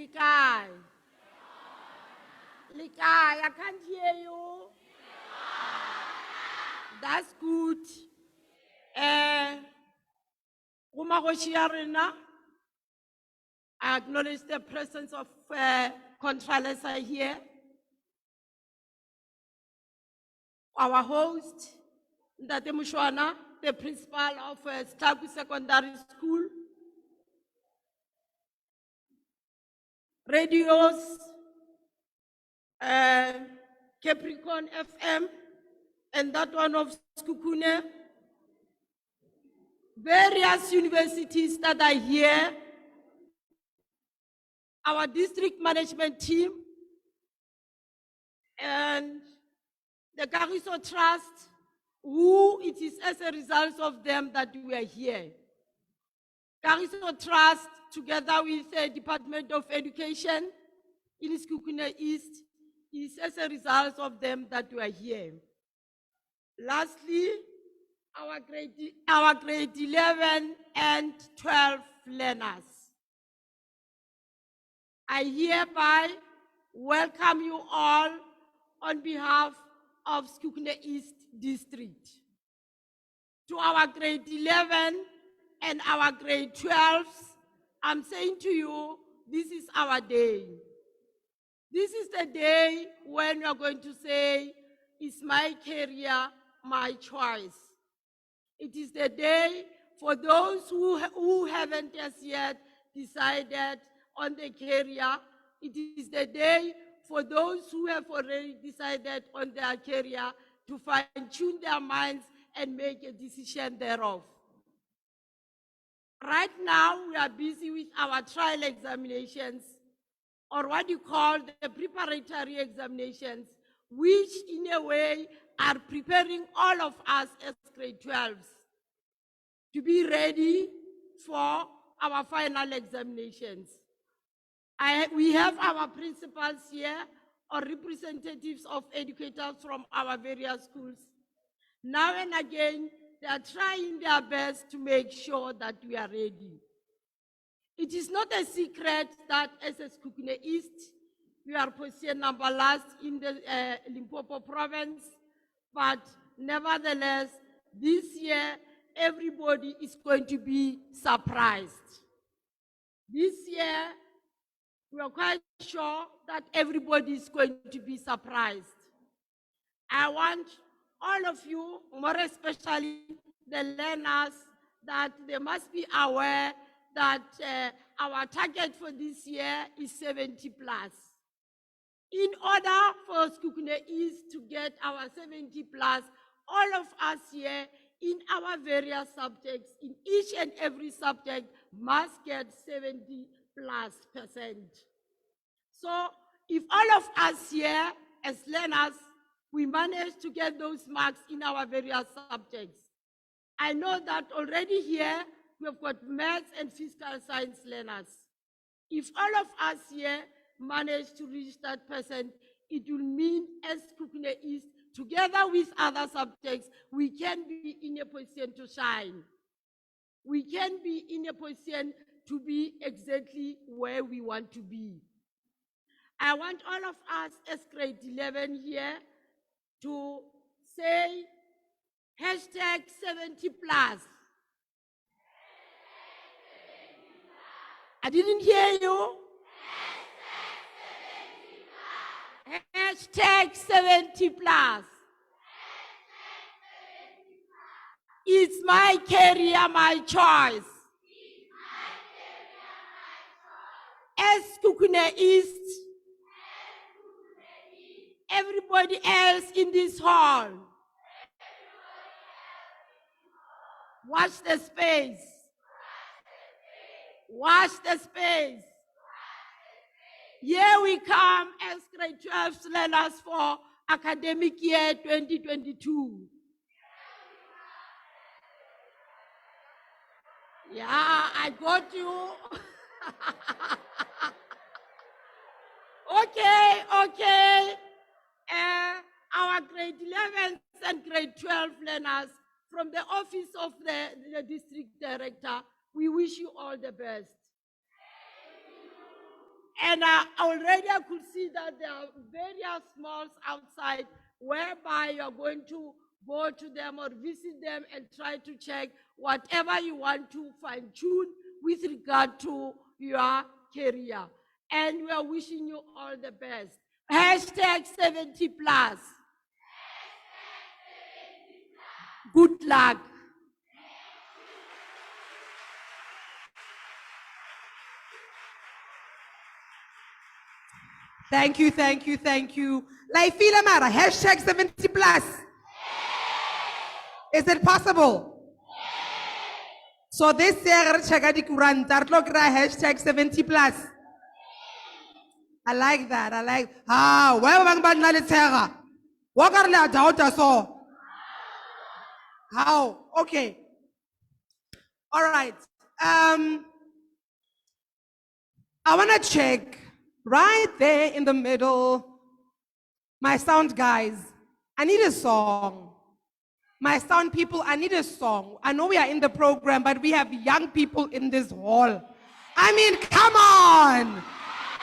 Likai. Likai, I can't hear you. That's good. I acknowledge the presence of Contralesa here. Our host, Ndate Mushwana, the principal of Staku Secondary School. Radios, Capricorn FM, and that one of Skukune. Various universities that are here. Our district management team, and the Kagiso Trust, who it is as a result of them that we are here. Kagiso Trust, together with the Department of Education in Sekhukhune East, is as a result of them that we are here. Lastly, our grade 11 and 12 learners. I hereby welcome you all on behalf of Sekhukhune East District. To our grade 11 and our grade 12s, I'm saying to you, this is our day. This is the day when you're going to say, it's my career, my choice. It is the day for those who haven't as yet decided on the career. It is the day for those who have already decided on their career to fine-tune their minds and make a decision thereof. Right now, we are busy with our trial examinations, or what you call the preparatory examinations, which in a way are preparing all of us as grade 12s to be ready for our final examinations. We have our principals here, or representatives of educators from our various schools. Now and again, they are trying their best to make sure that we are ready. It is not a secret that as a Sekhukhune East, we are position number last in the Limpopo province, but nevertheless, this year, everybody is going to be surprised. This year, we are quite sure that everybody is going to be surprised. I want all of you, more especially the learners, that they must be aware that our target for this year is 70 plus. In order for Sekhukhune East to get our 70 plus, all of us here in our various subjects, in each and every subject, must get 70+%. So if all of us here as learners, we manage to get those marks in our various subjects. I know that already here, we've got maths and physical science learners. If all of us here manage to reach that percent, it will mean as Sekhukhune East, together with other subjects, we can be in a position to shine. We can be in a position to be exactly where we want to be. I want all of us as grade 11 here to say #70 plus. I didn't hear you. #70 plus. It's my career, my choice. As Sekhukhune East, everybody else in this hall, watch the space. Watch the space. Here we come as grade 12 learners for academic year 2022. Yeah, I got you. Okay. Our grade 11 and grade 12 learners, from the office of the district director, we wish you all the best. And already I could see that there are various malls outside whereby you're going to go to them or visit them and try to check whatever you want to fine tune with regard to your career. And we are wishing you all the best. Hashtag 70 plus. Good luck. Thank you, thank you, thank you. Laifile Mara, hashtag 70 plus. Is it possible? So this year, hashtag 70 plus. I like that, I like. Where bang ba nna le tshega? Wa ka re le a doubta so. How? Okay. All right. I want to check right there in the middle. My sound guys, I need a song. My sound people, I need a song. I know we are in the program, but we have young people in this hall. I mean, come on.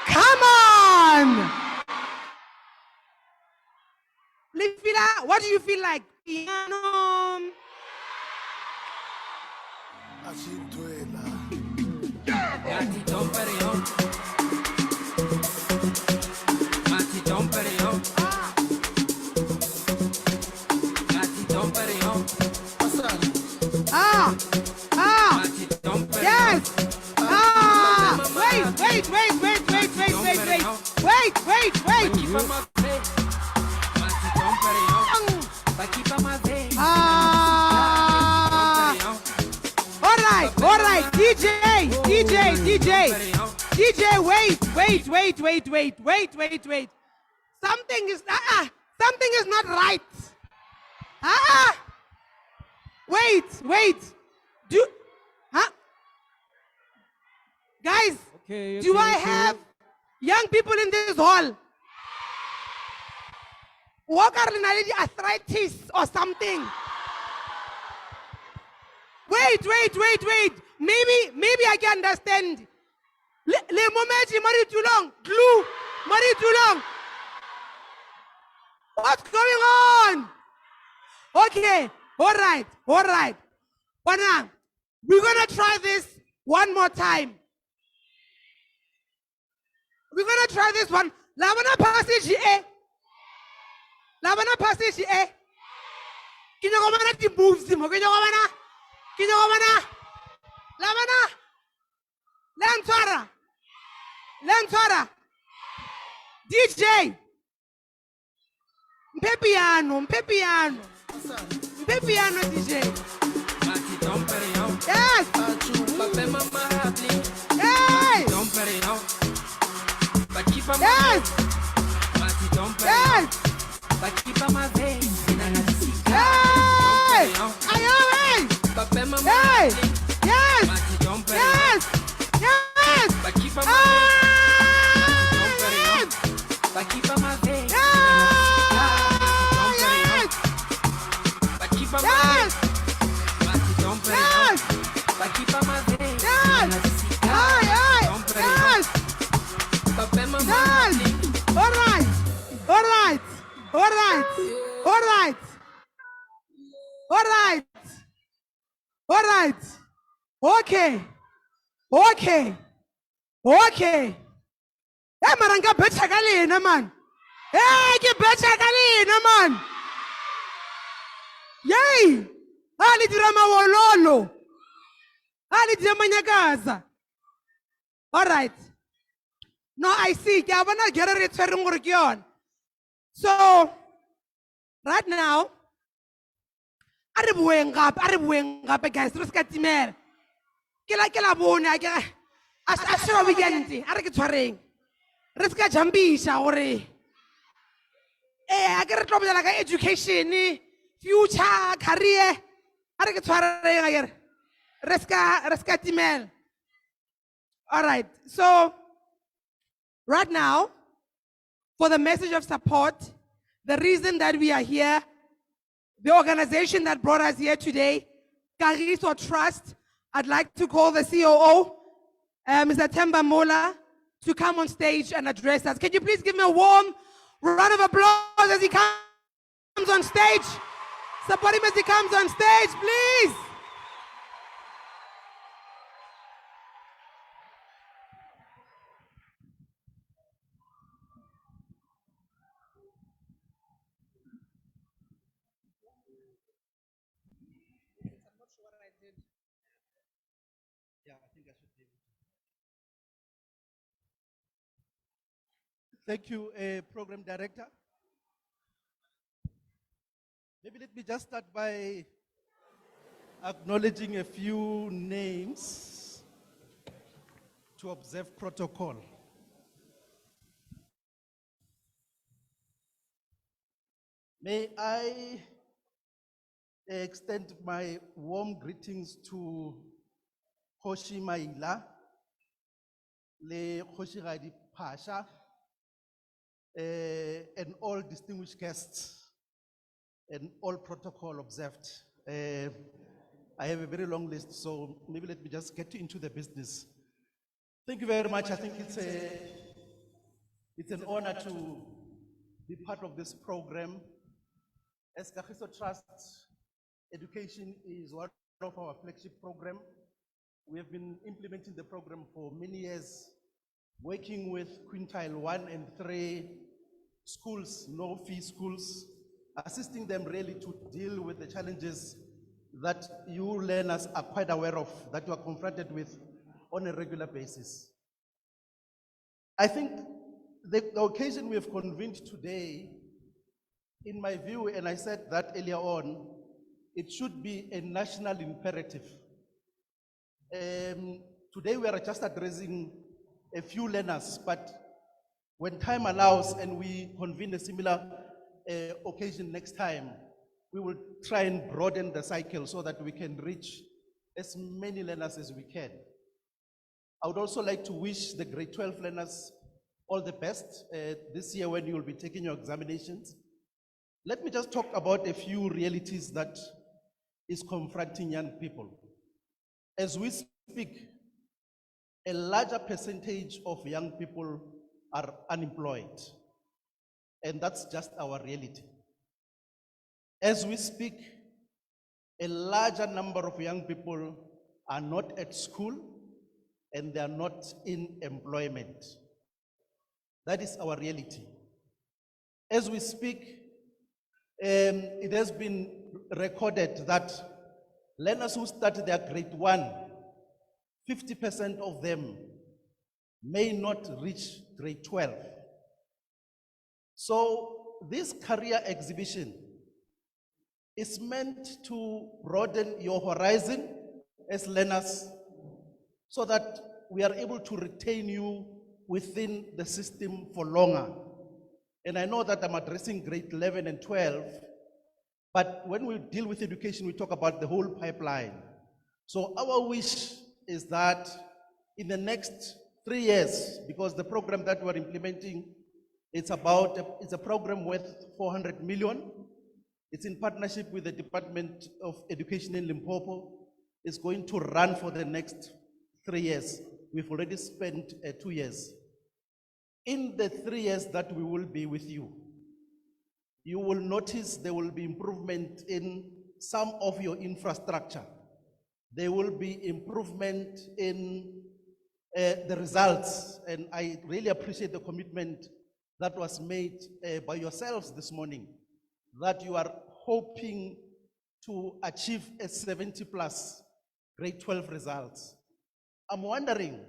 Come on. Lifila, what do you feel like? Piano. Yes. All right, DJ, wait. Something is not right. Wait. Guys, do I have young people in this hall? Walker arthritis or something? Wait. Maybe I can understand. Le moment Marie too long. Glue. Marie too long. What's going on? Okay. All right. Wana, we're gonna try this one more time. We're gonna try this one. Lavana passage A. Kinogomana ti moves him. Kinogomana. Lavana. Lantwara. DJ. Mpepiano, DJ. Yes. Hey. Yes. All right. Okay. Hey, maranga betcha kalena man. Hey, ke betcha kalena man. Yay! Ali drama wololo. Ali drama nyakaza. All right. No, I see. Ke abana gera re tshwereng gore ke yona. So, right now, are bueng gape guys, re ska timela. Ke la bone a ke a sheba weekend a re ke tshwareng. Re ska jambisha gore a ke re tlobela ka education, future, career. A re ke tshwareng a ke re ska timela. All right. So, right now, for the message of support, the reason that we are here, the organization that brought us here today, Kagiso Trust, I'd like to call the COO, Mr. Themba Mola, to come on stage and address us. Can you please give me a warm round of applause as he comes on stage? Support him as he comes on stage, please. Yeah, I think I should be able to. Thank you, Program Director. Maybe let me just start by acknowledging a few names to observe protocol. May I extend my warm greetings to Kgoshi Maila, le Kgoshigadi Pasha, and all distinguished guests and all protocol observed. I have a very long list, so maybe let me just get into the business. Thank you very much. I think it's an honor to be part of this program. As Kagiso Trust, education is one of our flagship program. We have been implementing the program for many years, working with quintile 1 and 3 schools, no-fee schools, assisting them really to deal with the challenges that you learners are quite aware of, that you are confronted with on a regular basis. I think the occasion we have convened today, in my view, and I said that earlier on, it should be a national imperative. Today we are just addressing a few learners, but when time allows and we convene a similar occasion next time, we will try and broaden the cycle so that we can reach as many learners as we can. I would also like to wish the grade 12 learners all the best this year when you will be taking your examinations. Let me just talk about a few realities that is confronting young people. As we speak, a larger percentage of young people are unemployed, and that's just our reality. As we speak, a larger number of young people are not at school and they are not in employment. That is our reality. As we speak, it has been recorded that learners who started their grade 1, 50% of them may not reach grade 12. So this career exhibition is meant to broaden your horizon as learners so that we are able to retain you within the system for longer. And I know that I'm addressing grade 11 and 12, but when we deal with education, we talk about the whole pipeline. So our wish is that in the next 3 years, because the program that we're implementing, it's a program worth 400 million. It's in partnership with the Department of Education in Limpopo. It's going to run for the next 3 years. We've already spent 2 years. In the 3 years that we will be with you, you will notice there will be improvement in some of your infrastructure. There will be improvement in the results, and I really appreciate the commitment that was made by yourselves this morning, that you are hoping to achieve a 70 plus grade 12 results. I'm wondering,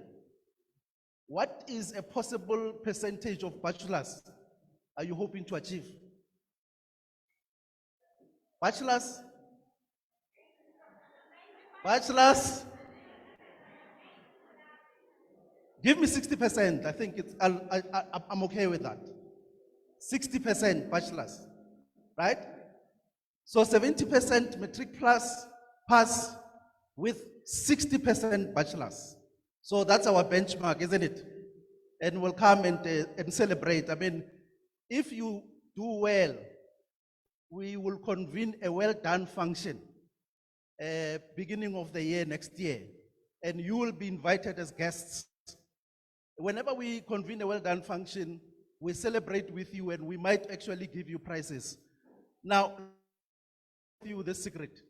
what is a possible percentage of bachelors are you hoping to achieve? Bachelors? Bachelors? Give me 60%. I think I'm okay with that. 60% bachelors, right? So 70% matric plus pass with 60% bachelors. So that's our benchmark, isn't it? And we'll come and celebrate. I mean, if you do well, we will convene a well done function beginning of the year next year, and you will be invited as guests Whenever we convene a well-done function, we celebrate with you and we might actually give you prizes. Now, you the secret.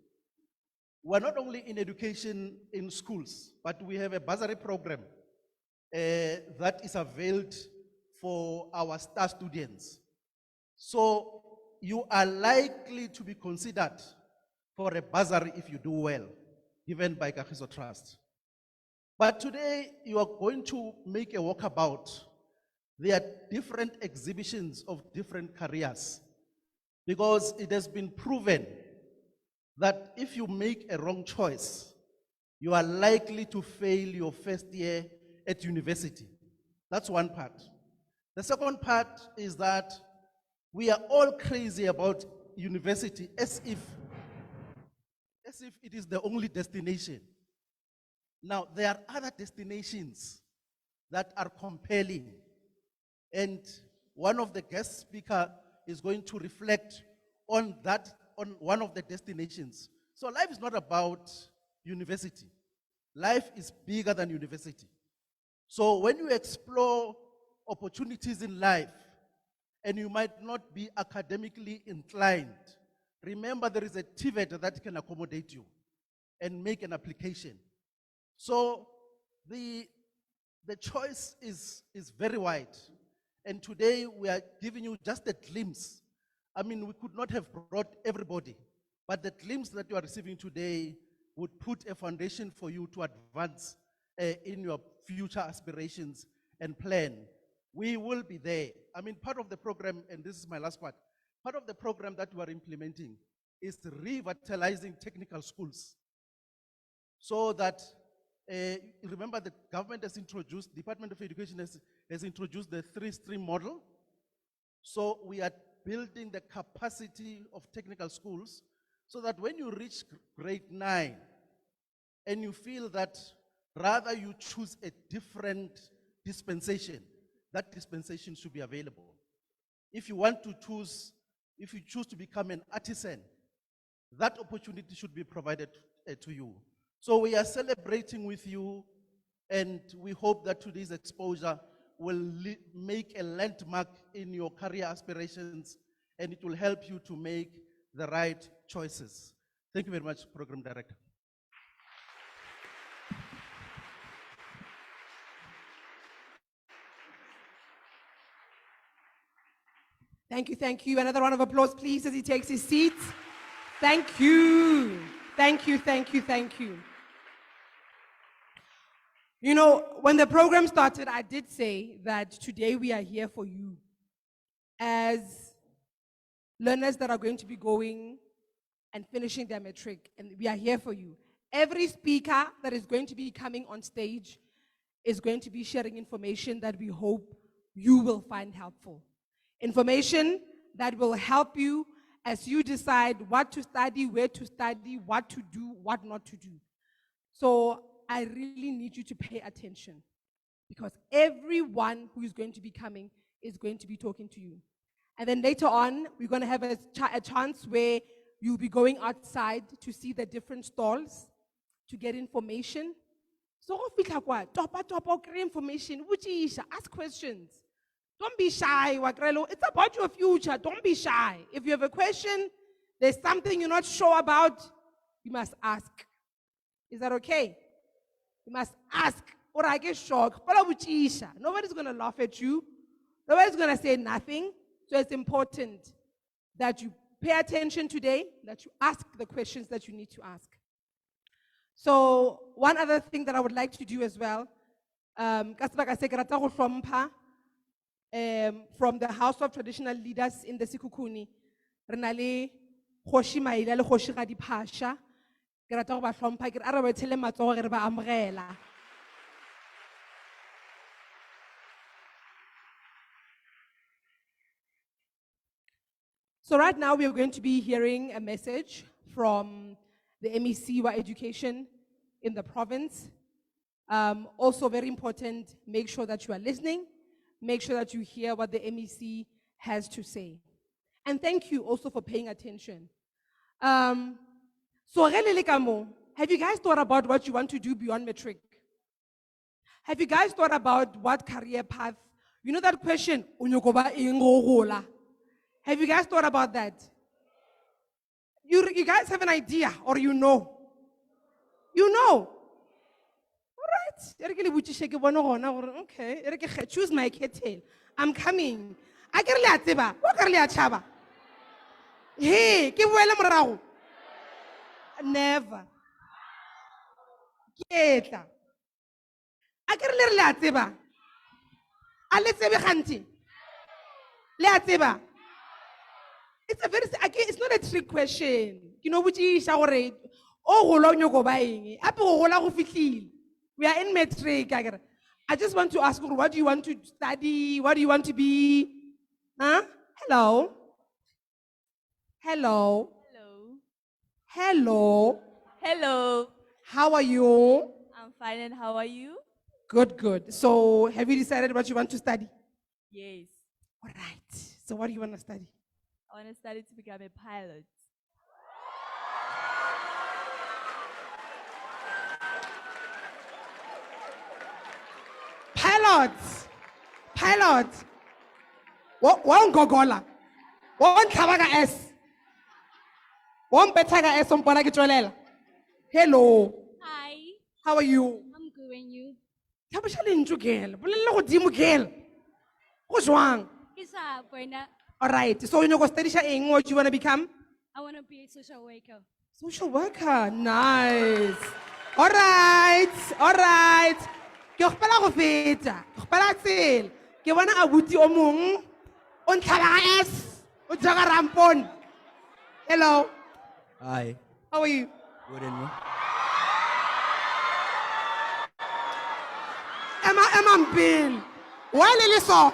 We're not only in education in schools, but we have a bursary program that is availed for our star students. So you are likely to be considered for a bursary if you do well, given by Kagiso Trust. But today you are going to make a walkabout. There are different exhibitions of different careers, because it has been proven that if you make a wrong choice, you are likely to fail your first year at university. That's one part. The second part is that we are all crazy about university as if it is the only destination. Now, there are other destinations that are compelling, and one of the guest speakers is going to reflect on that, on one of the destinations. So life is not about university. Life is bigger than university. So when you explore opportunities in life, and you might not be academically inclined, remember there is a TVET that can accommodate you and make an application. So the choice is very wide. And today we are giving you just a glimpse. I mean, we could not have brought everybody, but the glimpse that you are receiving today would put a foundation for you to advance in your future aspirations and plan. We will be there. I mean, part of the program, and this is my last part of the program that we are implementing is revitalizing technical schools. So that, remember the government has introduced, Department of Education has introduced the 3-stream model. So we are building the capacity of technical schools so that when you reach grade 9 and you feel that rather you choose a different dispensation, that dispensation should be available. If you choose to become an artisan, that opportunity should be provided to you. So we are celebrating with you, and we hope that today's exposure will make a landmark in your career aspirations, and it will help you to make the right choices. Thank you very much, Program Director. Thank you. Another round of applause, please, as he takes his seat. Thank you. Thank you. You know, when the program started, I did say that today we are here for you as learners that are going to be going and finishing their matric, and we are here for you. Every speaker that is going to be coming on stage is going to be sharing information that we hope you will find helpful. Information that will help you as you decide what to study, where to study, what to do, what not to do. So I really need you to pay attention, because everyone who is going to be coming is going to be talking to you. And then later on, we're going to have a chance where you'll be going outside to see the different stalls, to get information. So top information, ask questions. Don't be shy, Wakrelo. It's about your future. Don't be shy. If you have a question, there's something you're not sure about, you must ask. Is that okay? You must ask. Or I get shocked. Nobody's going to laugh at you. Nobody's going to say nothing. So it's important that you pay attention today, that you ask the questions that you need to ask. So one other thing that I would like to do as well, from the House of Traditional Leaders in the Sekhukhune, Renale Khoshi Maila le Khoshi Radipasha, ke rata go ba hlompha ke re a re wethele matsogo re ba amogela. So right now we are going to be hearing a message from the MEC wa Education in the province. Also very important, make sure that you are listening. Make sure that you hear what the MEC has to say. And thank you also for paying attention. So, have you guys thought about what you want to do beyond matric? Have you guys thought about what career path? You know that question, "Unyoko ba eng go gola?" Have you guys thought about that? You guys have an idea or you know? You know? All right. E re ke le botsishe ke bone gona gore, okay, e re ke choose my kettle. I'm coming. A ke re le a tseba, wa ka re le a tšhaba. Hey, ke boele morago. Never. Ke tla. A ke re le a tseba. A le tsebe gantsi. Le a tseba. It's not a trick question. You know, botsisha gore o gola o nyoko ba eng? Ape go gola go fitlhile. We are in matric. I just want to ask you, what do you want to study? What do you want to be? Huh? Hello? Hello? Hello. Hello? Hello. How are you? I'm fine, and how are you? Good, good. So, have you decided what you want to study? Yes. All right. So, what do you want to study? I want to study to become a pilot. Pilot. Pilot. One gogola. One kabaga S. One petaga S on Panagitrolela. Hello. Hi, How are you? I'm good and you? Tabashali into girl. Bulelo dimu girl. What's wrong? Kisa buena. All right. So you know what what you want to become? I want to be a social worker. Social worker. Nice. All right. All right. Ke gopela go feta. Ke gopela tsela. Ke bona abuti o mong o ntlhabaga S. O jaga rampon. Hello. Hi, How are you? good and you? Emma Bill. Why Lily saw?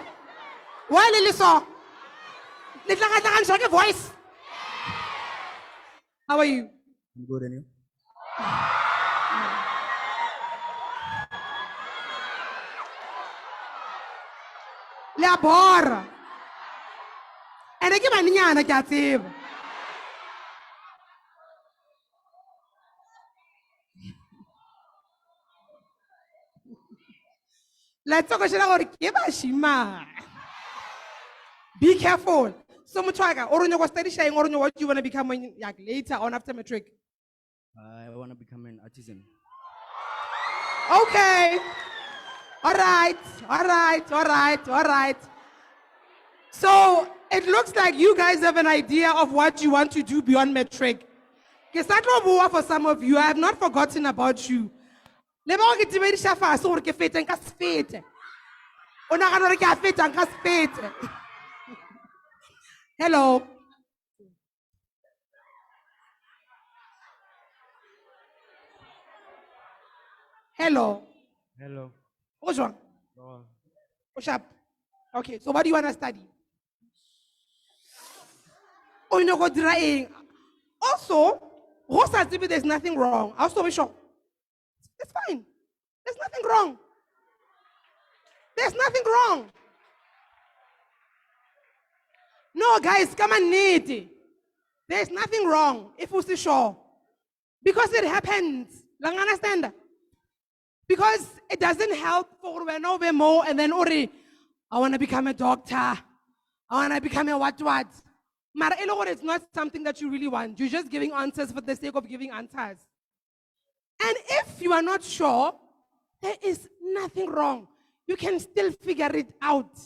Why Lily saw? Little like a voice. How are you? I'm good and you? Le bora. And I give a niana catib. Let's talk about Shima. Be careful. So much or you was study saying or what you want to become when like later on after matric. I want to become an artisan. Okay. All right. All right. All right. All right. So it looks like you guys have an idea of what you want to do beyond matric. For some of you, I have not forgotten about you. Lebo ke tibedi shafa so re ke feteng ka spete. O na ga no re ke a fetang ka spete. Hello. Hello. Hello. What's wrong? What's up? Okay, so what do you want to study? Oh, you know what drying. Also, Rosa Tibi, there's nothing wrong. I'll still be sure. It's fine. There's nothing wrong. There's nothing wrong. No, guys, come on, need. There's nothing wrong if we're still sure. Because it happens. Lang understand? Because it doesn't help for when over more and then ori, I want to become a doctor. I want to become a what. Mara it's not something that you really want. You're just giving answers for the sake of giving answers. And if you are not sure, there is nothing wrong. You can still figure it out.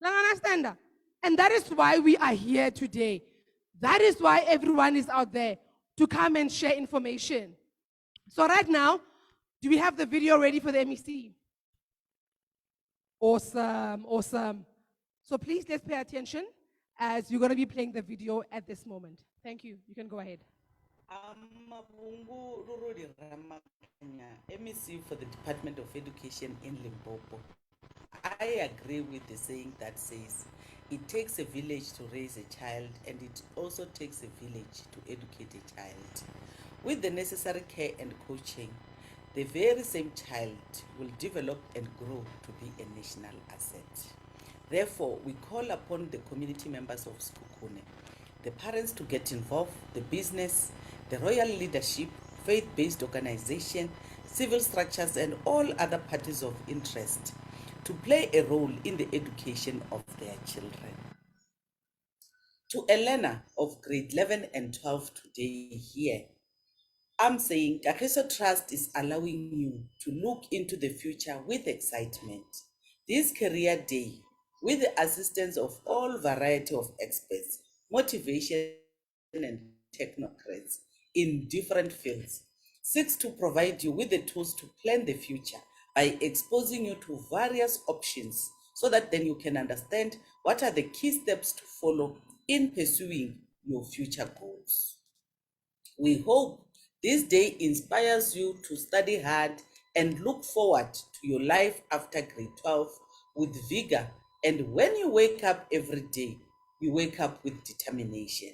Lang understand? And that is why we are here today. That is why everyone is out there to come and share information. So right now, do we have the video ready for the MEC? Awesome, awesome. So please let's pay attention as you're going to be playing the video at this moment. Thank you. You can go ahead. Amabungu Rurudi Ramakanya, MEC for the Department of Education in Limpopo. I agree with the saying that says, it takes a village to raise a child and it also takes a village to educate a child. With the necessary care and coaching, the very same child will develop and grow to be a national asset. Therefore, we call upon the community members of Sekhukhune, the parents to get involved, the business, the royal leadership, faith-based organization, civil structures, and all other parties of interest to play a role in the education of their children. To a learner of grade 11 and 12 today here, I'm saying Kagiso Trust is allowing you to look into the future with excitement. This career day, with the assistance of all variety of experts, motivation and technocrats in different fields, seeks to provide you with the tools to plan the future by exposing you to various options so that then you can understand what are the key steps to follow in pursuing your future goals. We hope this day inspires you to study hard and look forward to your life after grade 12 with vigor. And when you wake up every day, you wake up with determination.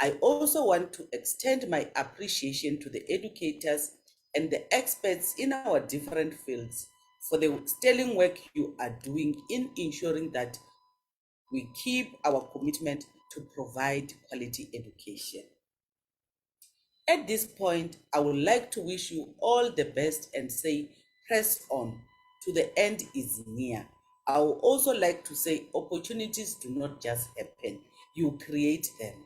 I also want to extend my appreciation to the educators and the experts in our different fields for the sterling work you are doing in ensuring that we keep our commitment to provide quality education. At this point, I would like to wish you all the best and say, press on, to the end is near. I would also like to say, opportunities do not just happen, you create them.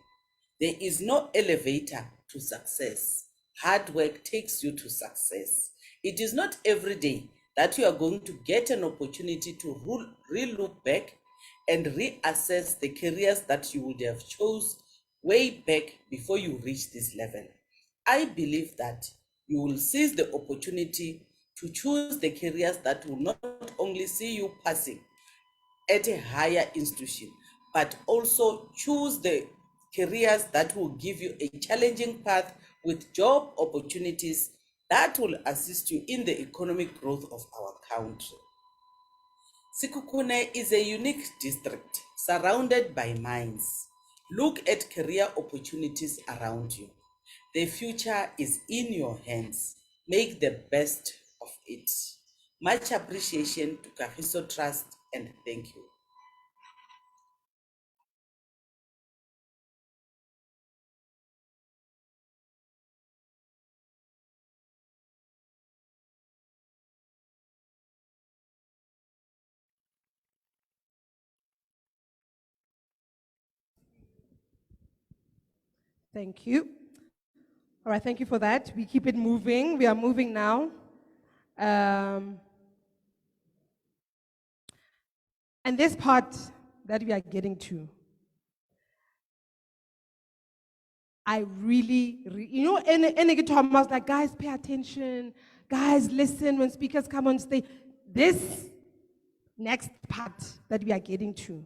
There is no elevator to success. Hard work takes you to success. It is not every day that you are going to get an opportunity to re-look back and reassess the careers that you would have chose way back before you reach this level. I believe that you will seize the opportunity to choose the careers that will not only see you passing at a higher institution, but also choose the careers that will give you a challenging path with job opportunities that will assist you in the economic growth of our country. Sikukune is a unique district surrounded by mines. Look at career opportunities around you. The future is in your hands. Make the best of it. Much appreciation to Kagiso Trust and thank you. Thank you. All right, thank you for that. We keep it moving. We are moving now. And this part that we are getting to, I really, and Thomas, like, guys, pay attention. Guys, listen when speakers come on stage. This next part that we are getting to,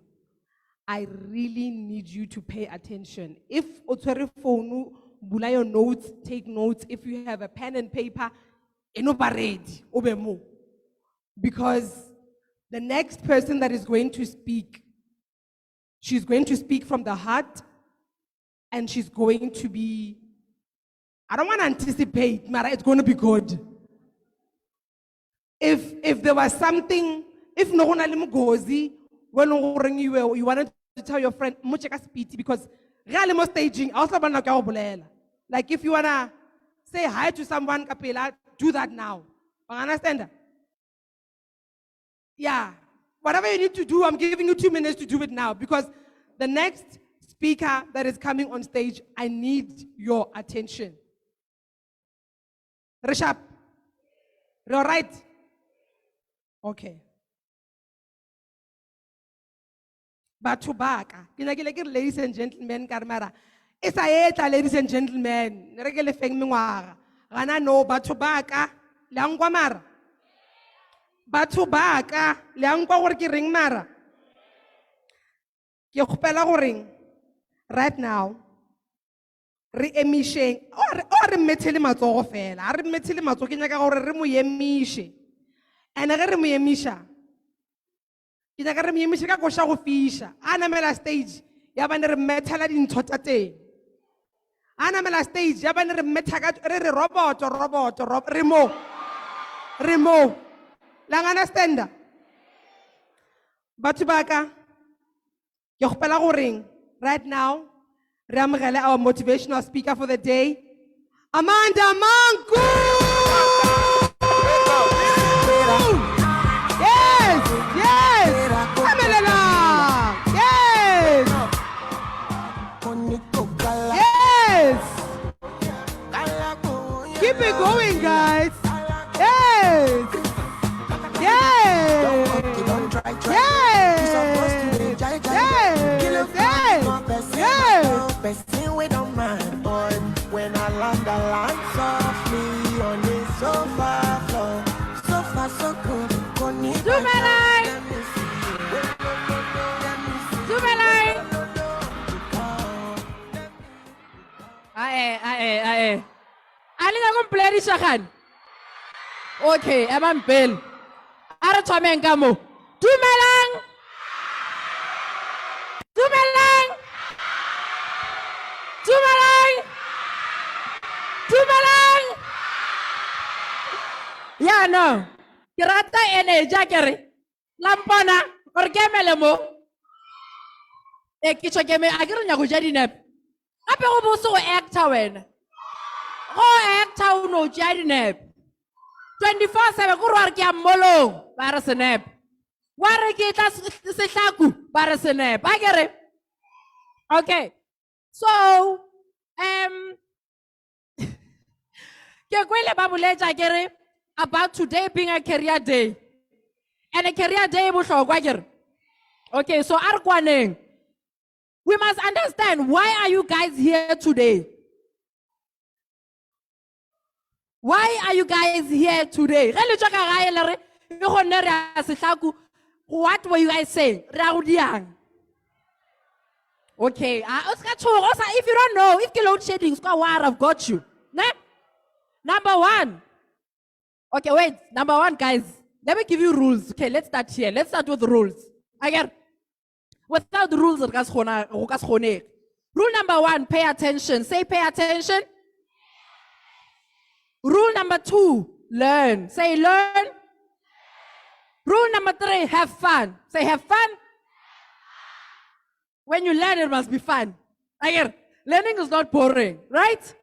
I really need you to pay attention. If otswere phone, bula your notes, take notes. If you have a pen and paper, because the next person that is going to speak, she's going to speak from the heart, and she's going to be, I don't want to anticipate, Mara, it's going to be good. If there was something, if no one gozi, when you wanted to tell your friend, because staging, like if you want to say hi to someone, kapela, do that now. Understand that? Yeah. Whatever you need to do, I'm giving you 2 minutes to do it now, because the next speaker that is coming on stage, I need your attention. Rishab, you're right? Okay. Batubaka, ladies and gentlemen, Karmara. Isaeta, ladies and gentlemen, regele feng mingwaga. Gana no batubaka, langwa mara. Batubaka, langwa gore ke ring mara. Ke kgopela gore right now, re emishe, or re methele matsogo fela, re methele matsogo ke nyaka gore re mo emishe. And ge re mo emisha, ke nyaka re mo emishe ka kosha go fisha. A namela stage, ya bane re methela dintho tsa teng. A namela stage, ya bane re metha ka re robot, re mo. La understand? Batho ba ka, ke kgopela gore right now, re amogele our motivational speaker for the day, Amanda Manku! Yes, yes. Amelela. Yes. Yes. Keep it going, guys. Yes. Yes. Yes. Yes. Person we don't mind, boy. When I land softly on the sofa floor. So far, so good. Dumelai. Dumelai. Ae. Alina kompledi shakan. Okay, emang bel. Ara thomeng ka mo. Dumelang. Dumelang. Dumelang. Dumelang. Ya no. Kirata ene jakere. Lampona or kemele mo. E kicho keme agiro nya go jadi nep. Ape go boso go actor wena. Go actor no jadi nep. 24/7 go roar ke a molong ba re snap. Wa re ke tla sehlaku ba re snap. Akere. Okay. So, ke kwele ba boletsa kere about today being a career day. And a career day bohlokwa kere. Okay, so arkwaneng. We must understand, why are you guys here today? Why are you guys here today? What were you guys saying? Okay, if you don't know, if you load shedding, I've got you. Number one. Okay, wait. Number one, guys. Let me give you rules. Okay, let's start here. Let's start with the rules. Again, without the rules, rule number one, pay attention. Say pay attention. Rule number two, learn. Say learn. Rule number three, have fun. Say have fun. When you learn, it must be fun. Again, learning is not boring, right?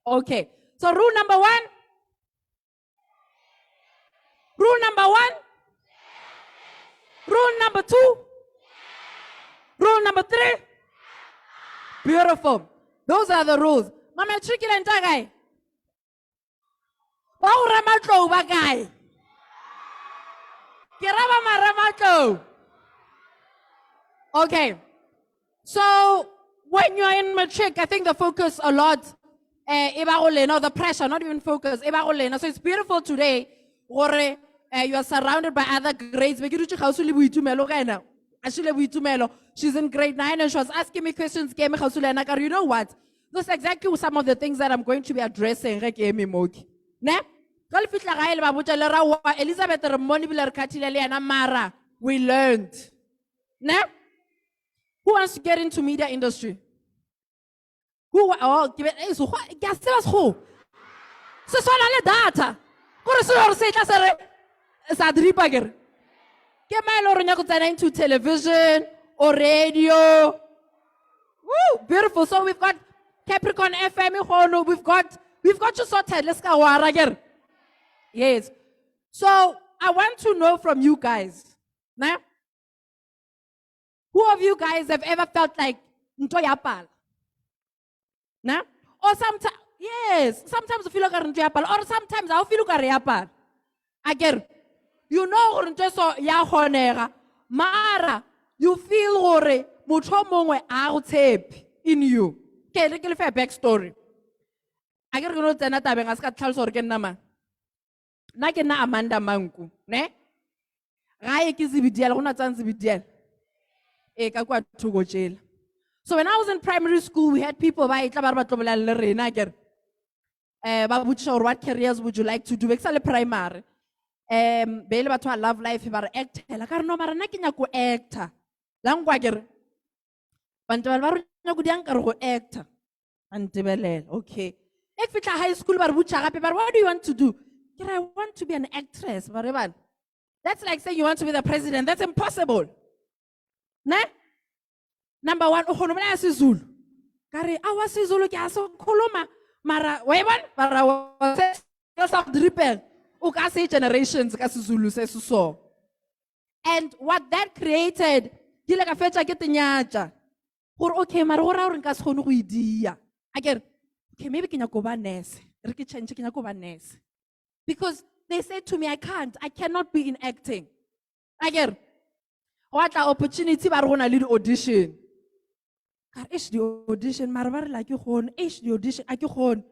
Okay. So rule number one. Rule number one. Rule number two. Rule number three. Beautiful. Those are the rules. Mama tricky and guy. Oh, Ramato bagay. Kiraba. Okay. So when you're in matric, I think the focus a lot, the pressure, not even focus. So it's beautiful today. You are surrounded by other grades. She's in grade 9 and she was asking me questions. You know what? That's exactly some of the things that I'm going to be addressing. Elizabeth, we learned. Who wants to get into media industry? Who? Oh, give it. So who? So data. Into television or radio. Woo, beautiful. So we've got Capricorn FM. We've got you sorted. Let's go again. Yes. So I want to know from you guys. Now, who of you guys have ever felt like Ntoyapal? Nah? Or sometimes, yes, sometimes you feel like Ntoyapal, or sometimes I feel like Ntoyapal. Again, you know Ntoso ya honera, mara you feel gore motho mongwe a go tshepe in you. Okay, let me give a backstory. I get to know that I'm going to tell you nama. Na ke na Amanda Manku, ne? Gae ke zibidiela, go na tsang zibidiela. Ka kwa thugo jela. So when I was in primary school, we had people ba itla ba re ba tlobolela le rena ke re. Ba botsha gore what careers would you like to do? Eksale primary. Bele batho a love life ba re actela. Ka re no mara na ke nya go actor. La ngwa ke re. Bantwana ba re nya go diang ka re go actor. Antebelela. Okay. Ek fitla high school ba re botsa gape ba re what do you want to do? I want to be an actress. That's like saying you want to be the president. That's impossible. Ne? Number one, ukhuluma isiZulu. Kare awasiZulu ke aso khuluma mara wayibona mara South Dripel. o ka se generations ka seZulu se se so. And what that created, ke ile ka fetsa ke tenyatša gore okay mara go raya gore nka se kgone go e dia. I get okay maybe ke nyaka go ba nurse, re ke change ke nyaka go ba nurse. Because they said to me I cannot be in acting. I get what opportunity ba re go na le di audition. Ka re the audition mara ba re la ke gone, the audition a ke gone.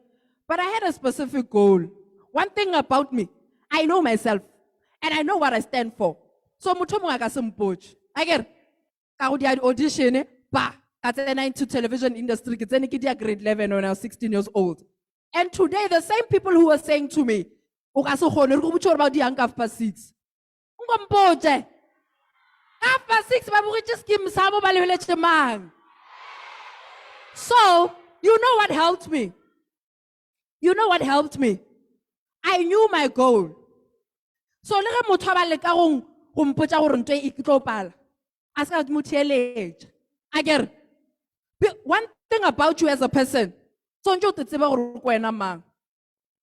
But I had a specific goal. One thing about me, I know myself and I know what I stand for. So motho mongwe a ka se mpotše. I get ka go di audition ba ka tsena into television industry ke tsene ke dia grade 11 when I was 16 years old. And today the same people who were saying to me o ka se kgone re go botša gore ba di yang ka 6. Ngo mpotše. Ka 6 ba bogetse scheme sa mo ba lebeletse mang. So, you know what helped me? You know what helped me? I knew my goal. So, le ge motho ba leka go mpotša gore ntwe e tlo pala. A se ka motheletša. I get one thing about you as a person. So njo te tseba gore ko wena mang.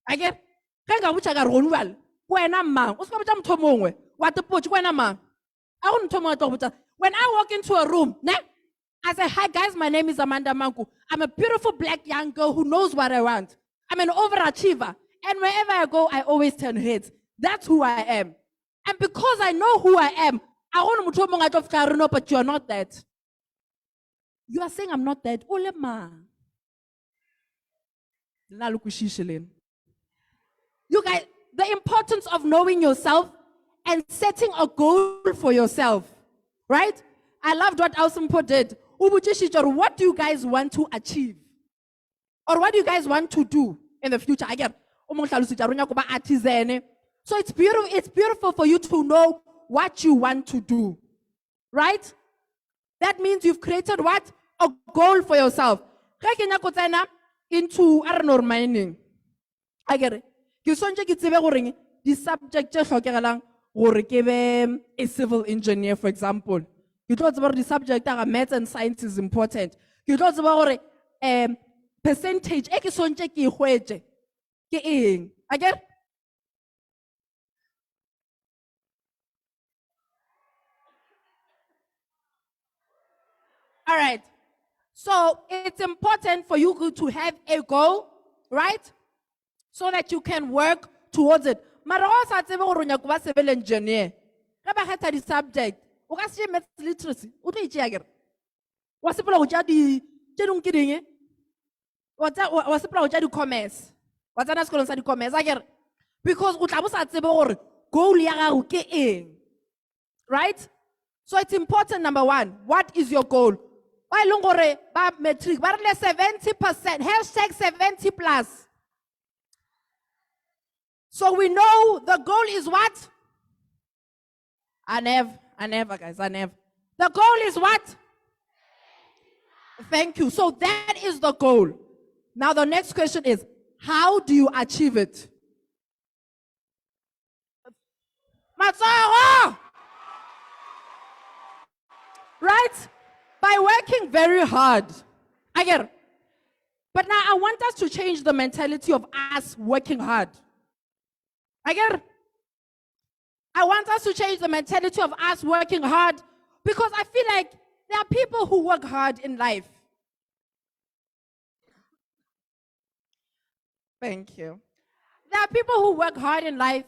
I get ge nka botša ka re go nual ko wena mang. O se ka botša motho mongwe wa te potše ko wena mang. A go motho mongwe tlo go botša. When I walk into a room, ne? I say, hi guys, my name is Amanda Manku. I'm a beautiful black young girl who knows what I want. I'm an overachiever. And wherever I go, I always turn heads. That's who I am. And because I know who I am, I want to know, but you are not that. You are saying I'm not that. Ole ma. You guys, the importance of knowing yourself and setting a goal for yourself. Right? I loved what Ausimpo did. What do you guys want to achieve? Or what do you guys want to do in the future? I get so it's beautiful for you to know what you want to do. Right? That means you've created what? A goal for yourself. Into mining. I get it. The subject a civil engineer, for example. You talk about the subject that maths and science is important. You talk about percentage. I get. All right. So it's important for you to have a goal, right? So that you can work towards it. Mara o sa tsebe gore o nyaka ba civil engineer. Ga ba kgetha di subject, o ka se maths literacy, o tlo itšea kere. Wa sepela go tšea di tše dingwe ke ding. Wa sepela go tšea di commerce. Wa tsena sekolong sa di commerce, a kere. Because o tla bo sa tsebe gore goal ya gago ke eng. Right? So it's important, number one, what is your goal? Ba e leng gore ba matric ba rile 70%, hashtag 70 plus. So we know the goal is what? I never, guys. The goal is what? Thank you. So that is the goal. Now the next question is, how do you achieve it? Matsogo! Right? By working very hard. I get it. But now I want us to change the mentality of us working hard. I get it. I want us to change the mentality of us working hard because I feel like there are people who work hard in life. Thank you. There are people who work hard in life.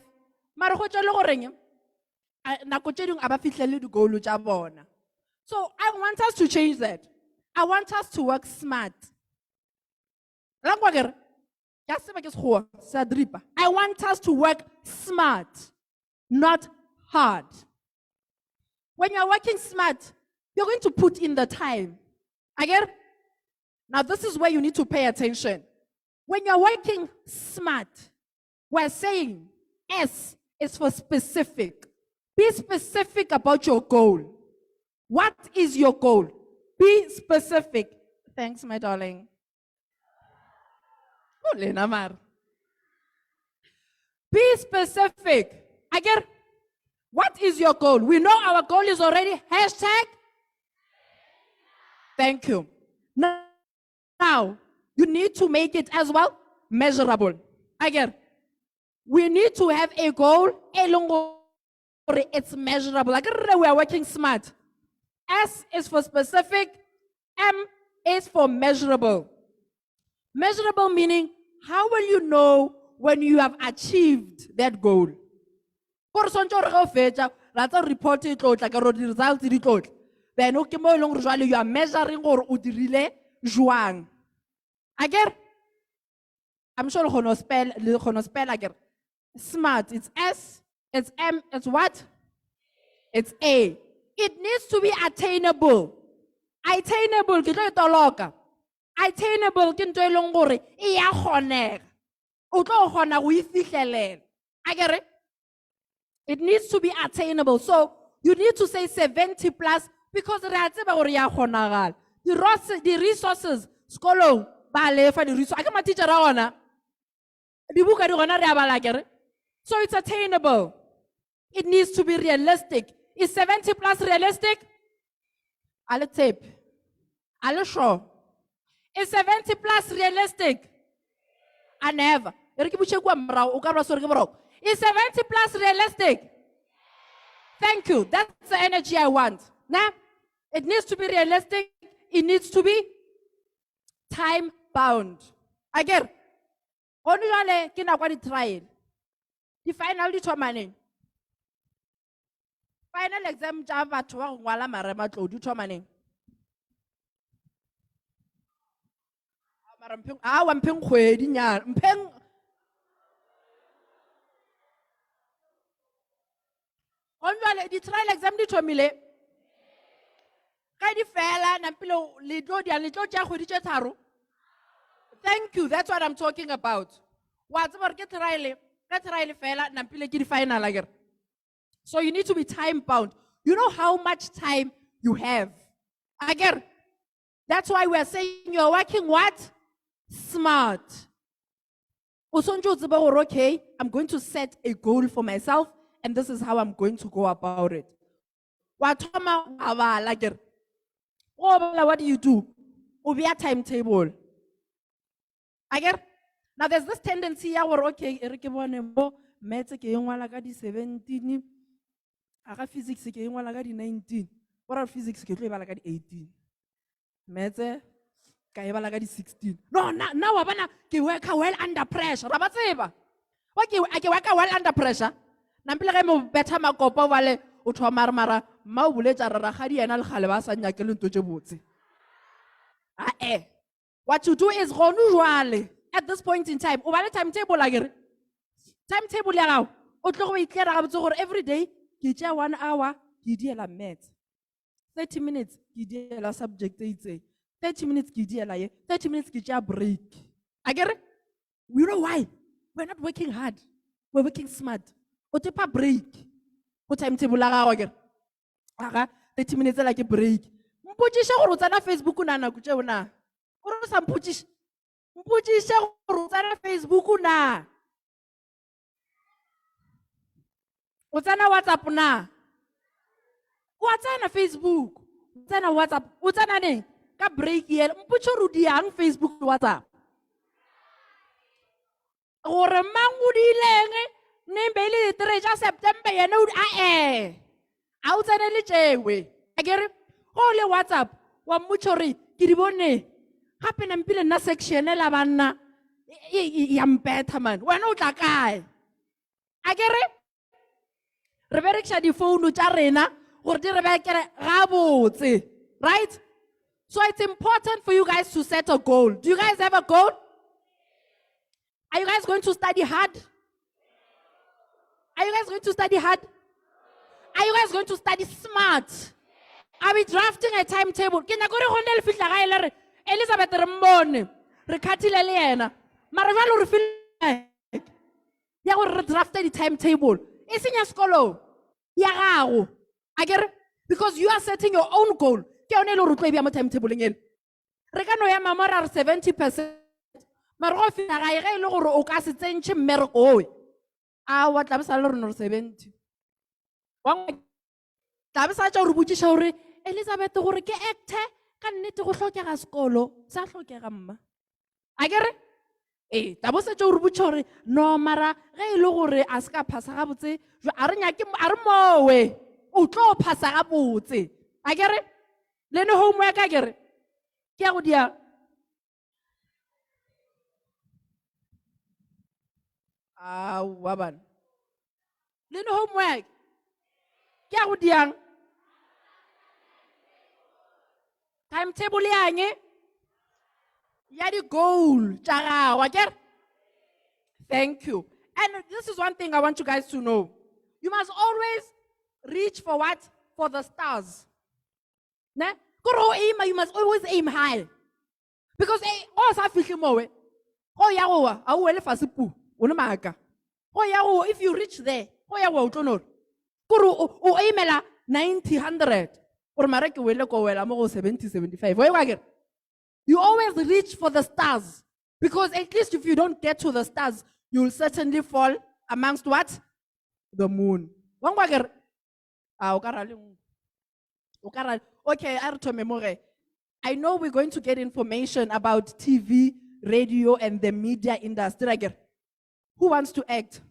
So I want us to change that. I want us to work smart. I want us to work smart, not hard. When you're working smart, you're going to put in the time. I get it? Now this is where you need to pay attention. When you're working smart, we're saying S is for specific. Be specific about your goal. What is your goal? Be specific. Thanks, my darling. Be specific. I get it? What is your goal? We know our goal is already hashtag. Thank you. Now, you need to make it as well measurable. I get it. we need to have a goal, it's measurable. Like we are working smart. S is for specific, M is for measurable. Measurable meaning, how will you know when you have achieved that goal? For some report it like a result it. Then you are measuring or udirile juang. Again, I'm sure you spell again. Smart, it's S, it's M, it's what? It's A. It needs to be attainable. Attainable, ke tlo e toloka. Attainable, ke ntho e leng gore e ya kgonega. O tlo kgona go e fihlelela. Akere? It needs to be attainable. So you need to say 70 plus because re a tseba gore ya kgonagala. The resources, skolo, ba lefa di resources. Ake ma teacher a ona. Di buka di gona re a bala akere? So it's attainable. It needs to be realistic. Is 70 plus realistic? I'll tape. I'll show. Is 70 plus realistic? I never. Is 70 plus realistic? Thank you. That's the energy I want. Now, it needs to be realistic. It needs to be time bound. Again, only one trial. The final determining. Final exam java to wala marema tlo determining. Wampeng kgwedi nyana. Mpeng onjale di trial exam di thomile. Ka di fela na pilo le tlo tja kgwedi tse tharo. Thank you, that's what I'm talking about. Wa tseba ke trial fela na pile ke di final again. So you need to be time bound. You know how much time you have. Again, that's why we are saying you're working what? Smart. Okay, I'm going to set a goal for myself, and this is how I'm going to go about it. What do you do? Over a timetable. Again, now there's this tendency where okay, maths ke yengwala ka di 17. Aga physics ke yengwala ka di 19. Oral physics ke tlo bala ka di 18. Maths ka e bala ka di 16. No, now abana ke work well under pressure. Ra ba tseba. Wa ke work well under pressure. Na mpile ga mo betha makopo vale o thoma mara ma o buletsa ra ga di ena le gale ba sa nyakele ntwe tse botse. What you do is go usually at this point in time. O bale timetable agere. Timetable ya gago. O tlo go iklela ga botse gore every day ke tja 1 hour ke diela maths. 30 minutes ke diela subject e itse. 30 minutes ke diela ye. 30 minutes ke tja break. Agere? We know why? We're not working hard. We're working smart. O tepa break. O timetable la gago agere. Aga 30 minutes la ke break. Mputsisha gore o tsana Facebook na na kutse bona. Gore sa mputsisha. Mputsisha gore o tsana Facebook na. O tsana WhatsApp na. O tsana Facebook. O tsana WhatsApp. O tsana ne ka break ye. Mputso rudi yang Facebook WhatsApp. Gore mangudilenge nembele 3 September ya no a o tsana le tsewe. Agere go le WhatsApp wa mmutsori ke di bone. Gape na mpile na section la banna ya mpetha man. Wena o tla kae? Agere re berekisa di phone tsa rena gore di re bekele gabotse, right? So it's important for you guys to set a goal. Do you guys have a goal? Are you guys going to study hard? Are you guys going to study hard? Are you guys going to study smart? Are we drafting a timetable? Ke nyaka re gone le fitla ga ele re Elizabeth re mbone re khathile le yena mara jalo re feel ya go re draft the timetable. Isenya skolo ya gago. Agere because you are setting your own goal. Ke yone le re tlo bia mo timetable ngene. Re ka no ya mamora re 70%. Mara go fina ga e le gore o ka se tsentse mmereko oe. A wa tla besa le re no 70. Wa tla besa tsa re butsisha gore Elizabeth gore ke actor ka nnete go hlokega skolo sa hlokega mma. Agere Eh, tabo se tšo re botša gore no mara ge e le gore a se ka phasa gabotse a re mowe o tlo phasa gabotse a kere le ne homework a kere ke ya go dia wa bana le ne homework ke ya go diang timetable yange ya di goal tša gago akere. Thank you. And this is one thing I want you guys to know. You must always reach for what? For the stars. Ne? Koro aim, you must always aim high. Because oh sa fihle mowe. Oh ya go a o le fase pu. O ne maka. Oh ya go if you reach there. Oh ya go o tlono. Koro o aimela 90 100. Or mara ke wele ko wela mo go 70 75. Wa ke you always reach for the stars. Because at least if you don't get to the stars, you'll certainly fall amongst what? The moon. Okay, I know we're going to get information about TV, radio, and the media industry. Who wants to act?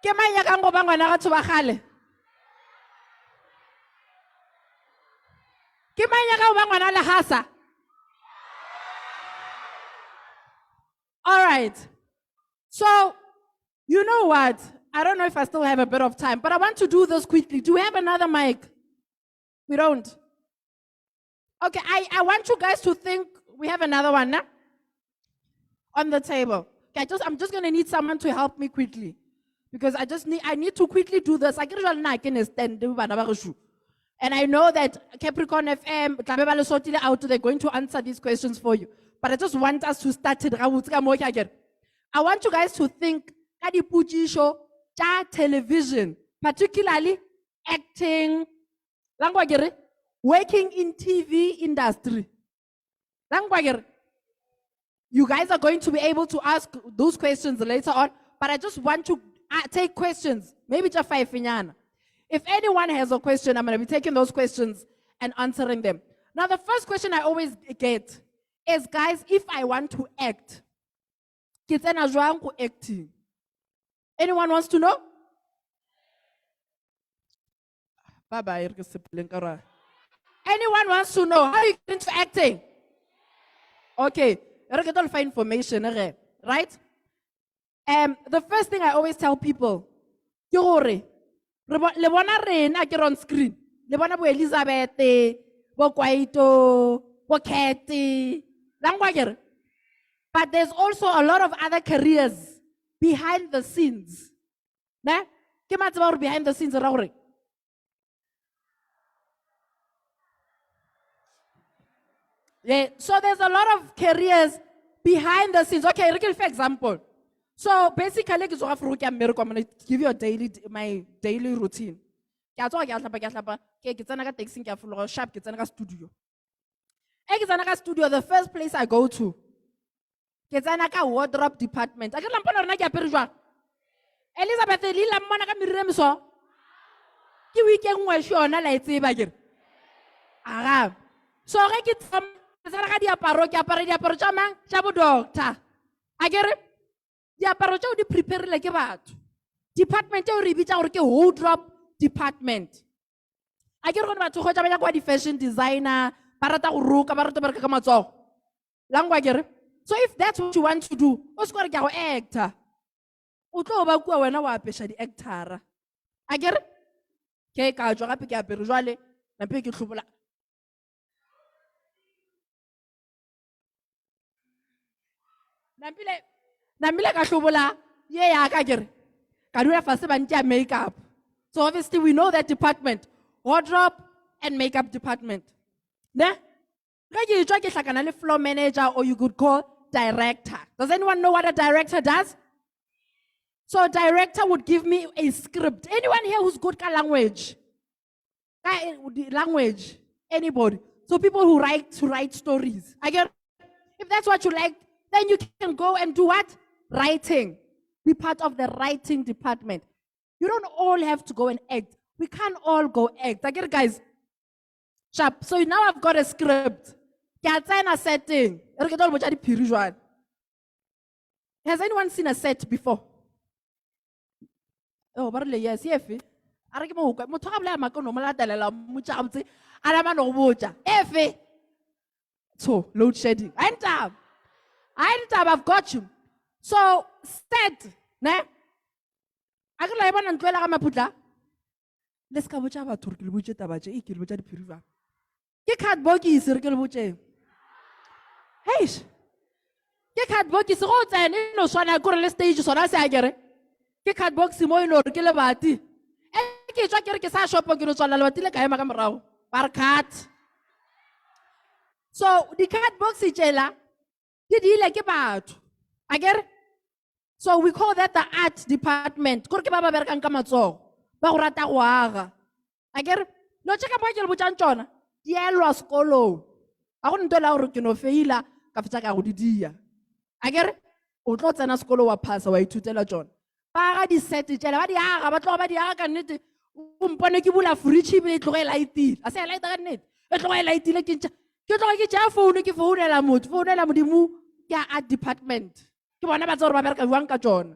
Ke mang ya ka go ba ngwana ga tso ba gale ke mang ya ka go ba ngwana le hasa all right so you know what I don't know if I still have a bit of time but I want to do this quickly. Do we have another mic? We don't. Okay, I want you guys to think we have another one now on the table. Okay, I'm just going to need someone to help me quickly. Because I need to quickly do this. I can stand. And I know that Capricorn FM, out, they're going to answer these questions for you. But I just want us to start it. I want you guys to think Kadipuchi show, television, particularly acting, working in TV industry. You guys are going to be able to ask those questions later on, but I just want to take questions, maybe just 5 finyana. If anyone has a question, I'm going to be taking those questions and answering them. Now, the first question I always get is, guys, if I want to act, acting. Anyone wants to know? Bye-bye. Anyone wants to know how you get into acting? Okay, you get all the information, right? The first thing I always tell people, le bona rena ke on screen, le bona bo Elizabeth, bo Kwaito, bo Kathy, but there's also a lot of other careers behind the scenes. Ne? Ke matseba behind the scenes ra gore. Yeah, so there's a lot of careers behind the scenes. Okay, for example. So basically, I'm going to give you my daily routine. Studio, the first place I go to, wardrobe department. Elizabeth, so I get from doctor. I get it. Diaparo tšeo di preparile ke batho. Department tšeo re bitša gore ke wardrobe department. A ke re gone batho go tša ba ya kwa di-fashion designer, ba rata go roka, ba rata bereka ka matsogo. Langwa kere. So if that's what you want to do, o se gore ke a go actor. O tlo ba kua wena wa apesha di-actara. A ke re? Ke ka tswa gape ke apere jwale, nampe ke tlhobola. Namile ka hlobola ye ya ka kere ka dula fase ba ntia makeup. So obviously we know that department, wardrobe and makeup department. Ne? Ga ke tswa ke hlakana le floor manager, or you could call director. Does anyone know what a director does? So a director would give me a script. Anyone here who's good at language? Language, anybody. So people who write stories. Again, if that's what you like, then you can go and do what? Writing. Be part of the writing department. You don't all have to go and act. We can't all go act. I get it, guys. Sharp. So now I've got a script. Has anyone seen a set before? Oh, but yes, yes. So, load shedding. I've got you. So, set. Ne? I can live on and dwell on my putla. Let's go with our Turkey, which is about the Ekin, which is the Piriva. You can't bogey, circle, which is. Hey, you can't bogey, so and no son, I go to the stage, so that's I get it. You can't box him or kill a bati. And you can't get a shop of Ginosola, I am a camera. Cat. So, the cat box is jailer. Did he like about? I get it? So we call that the art department. I get it? No check up my buchanchona. Yellow scolo. I wouldn't tell our faila, Kaftaka Udidia. I get it? Or not an scolo will pass away to tell a John. Paradis set it, but nobody can it. Umpanekibula free cheap it like it. I say like that net. It's like it. You don't get your phone, you phone elamut, phone elamudimu, ya art department. You want to America Wanka John.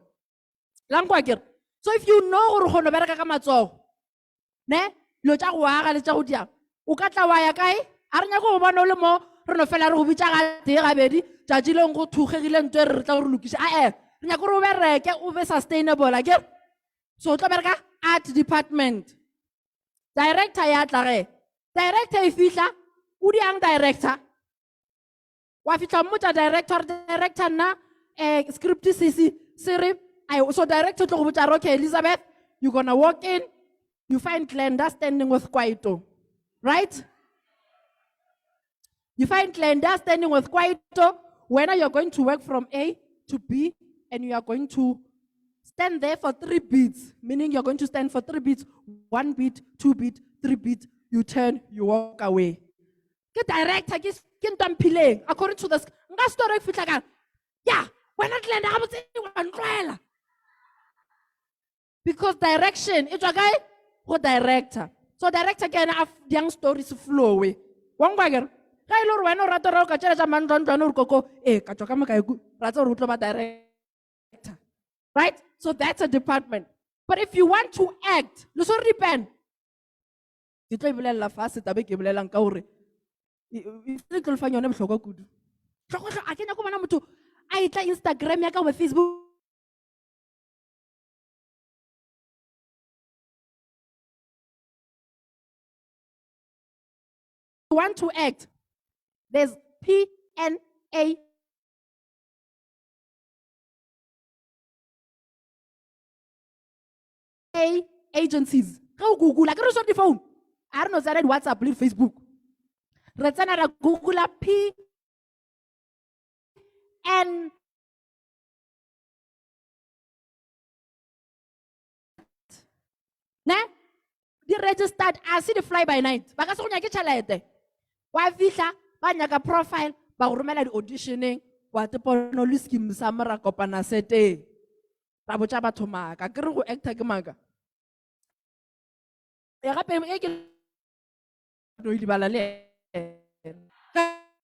Langwagir. So if you know Honoberga Kamazo, ne, Loja Waga, the Chaudia, Ukata Wayakai, Arnago Manolomo, Ronofella Rubicha, Terabedi, Jajilongo to Helian Lukis, I Nakuru get over sustainable again. So Toberga art department. Director Yatare. Director Fisher, Udiang director. Wafita Muta director na. Script Siri, I also directed to okay, Elizabeth, you're gonna walk in, you find Glenda standing with Kwaito, right? You find Glenda standing with Kwaito, when you're going to work from A to B, and you are going to stand there for 3 beats, meaning you're going to stand for 3 beats, 1 beat, 2 beat, 3 beats, you turn, you walk away. Get director, get Pile, according to the story, yeah. Why not land up because direction, it's a guy or director. So director can have young stories flow away. One bagger. Kailor when or Ratoroka, Cheraman, Don Coco, Kachokama, Razo Rutoma director. Right? So that's a department. But if you want to act, you so depend. You try to la fast, a big Lankauri. If you can find your name, so good. I can go to. I try Instagram, I go with Facebook. You want to act? There's PNA. Agencies. Go Google. I can also the phone. I don't know that WhatsApp, leave Facebook. Let's Google P. And they registered. I see the fly by night. Because when you get a why visa, banyaga profile, barumela the auditioning, what the porno scheme samara kopana sete. Rabochaba Toma, Kagru actor Gamaga. Yarapem Egil no Ibalale.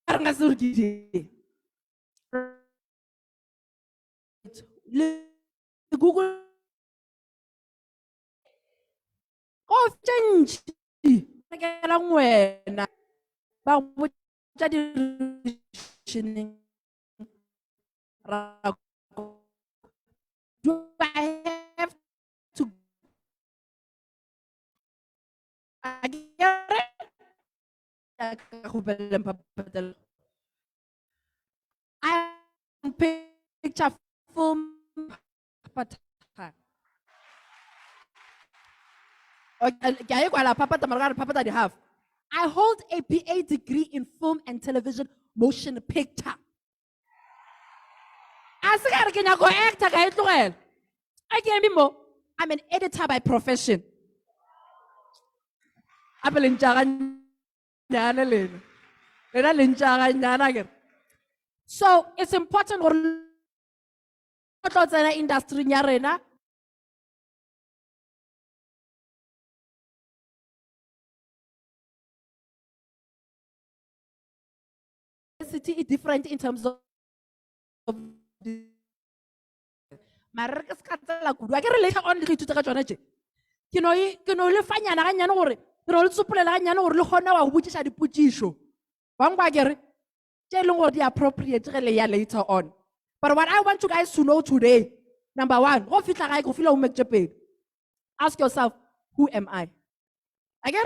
Karnasurgi. Google oh change do I have to I picture film. I hold a BA degree in film and television motion picture. I'm an editor by profession. So it's important for industry university is different in terms of mara re ke se ka tsela kudu a ke re later on le tlo ithuta ka tsona tje ke no le fanyana ga nyane gore ke no le tsopolela ga nyane gore le kgone wa go botsiša dipotšišo bangwe ba kere tše e leng gore di appropriate ge le ya later on. But what I want you guys to know today, number one, go fihla gae go fila o make pedi. Ask yourself, who am I? Again,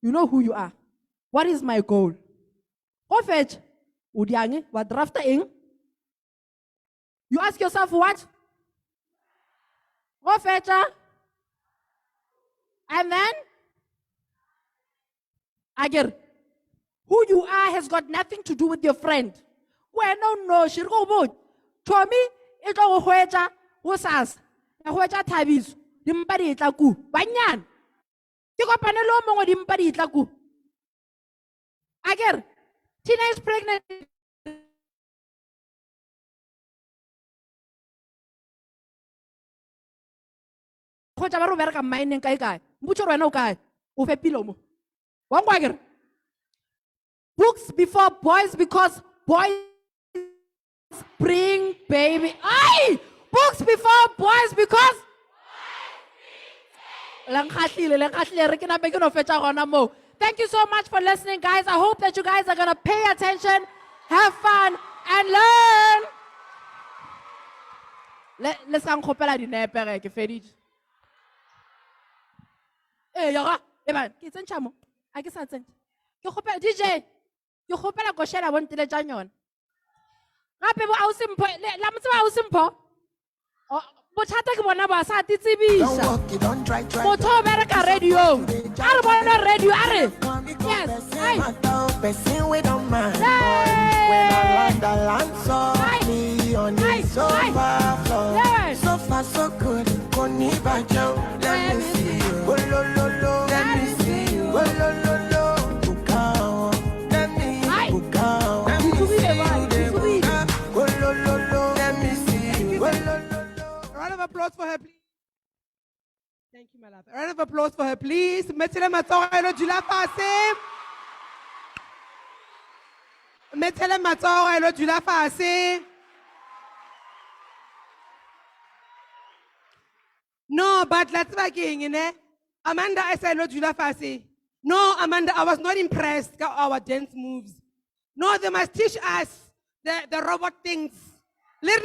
you know who you are. What is my goal? Go fetch, o diange, wa drafta eng? You ask yourself what? Go fetch, and then, again, who you are has got nothing to do with your friend. No, she go boot. Tommy, it all hueja, wasas, a hueja tabis, dimpari taku, banyan. You got panelo mo dimpari taku. Again, Tina is pregnant. Hoja baru berka main kai kai. Mucho reno kai. Ufe pilomo. One wagger. Books before boys because boys bring baby. Aye! Books before boys because thank you so much for listening, guys. I hope that you guys are gonna pay attention, have fun, and learn. Let's go kopela dinepe ke fedile. Yora, man, ke tsentša mo. A ke sa tsentša. Ke kopela DJ. Ke kopela go shela bontele tša nyona. Gape bo ausimpho, la motse ba ausimpho. Bothata ke bona ba sa titsebisha. Motho o bereka radio. A re bona radio a re. Yes. Hey. Person we don't mind. When I land, the land saw me on the sofa floor. So far so good. Koni bajo. Let me see you. Oh lo lo lo. Let me see you. Oh lo lo lo. Bukao. Let me bukao. Let me see you. Oh lo lo lo. Let me see you. Oh lo lo. A round of applause for her, please. Thank you, my love. A round of applause for her, please. Mettez-le matsogo du la face. Mettez-le matsogo du la face. No, but let's back in, Amanda, I said no du la face. No, Amanda, I was not impressed with our dance moves. No, they must teach us the robot things. Yes.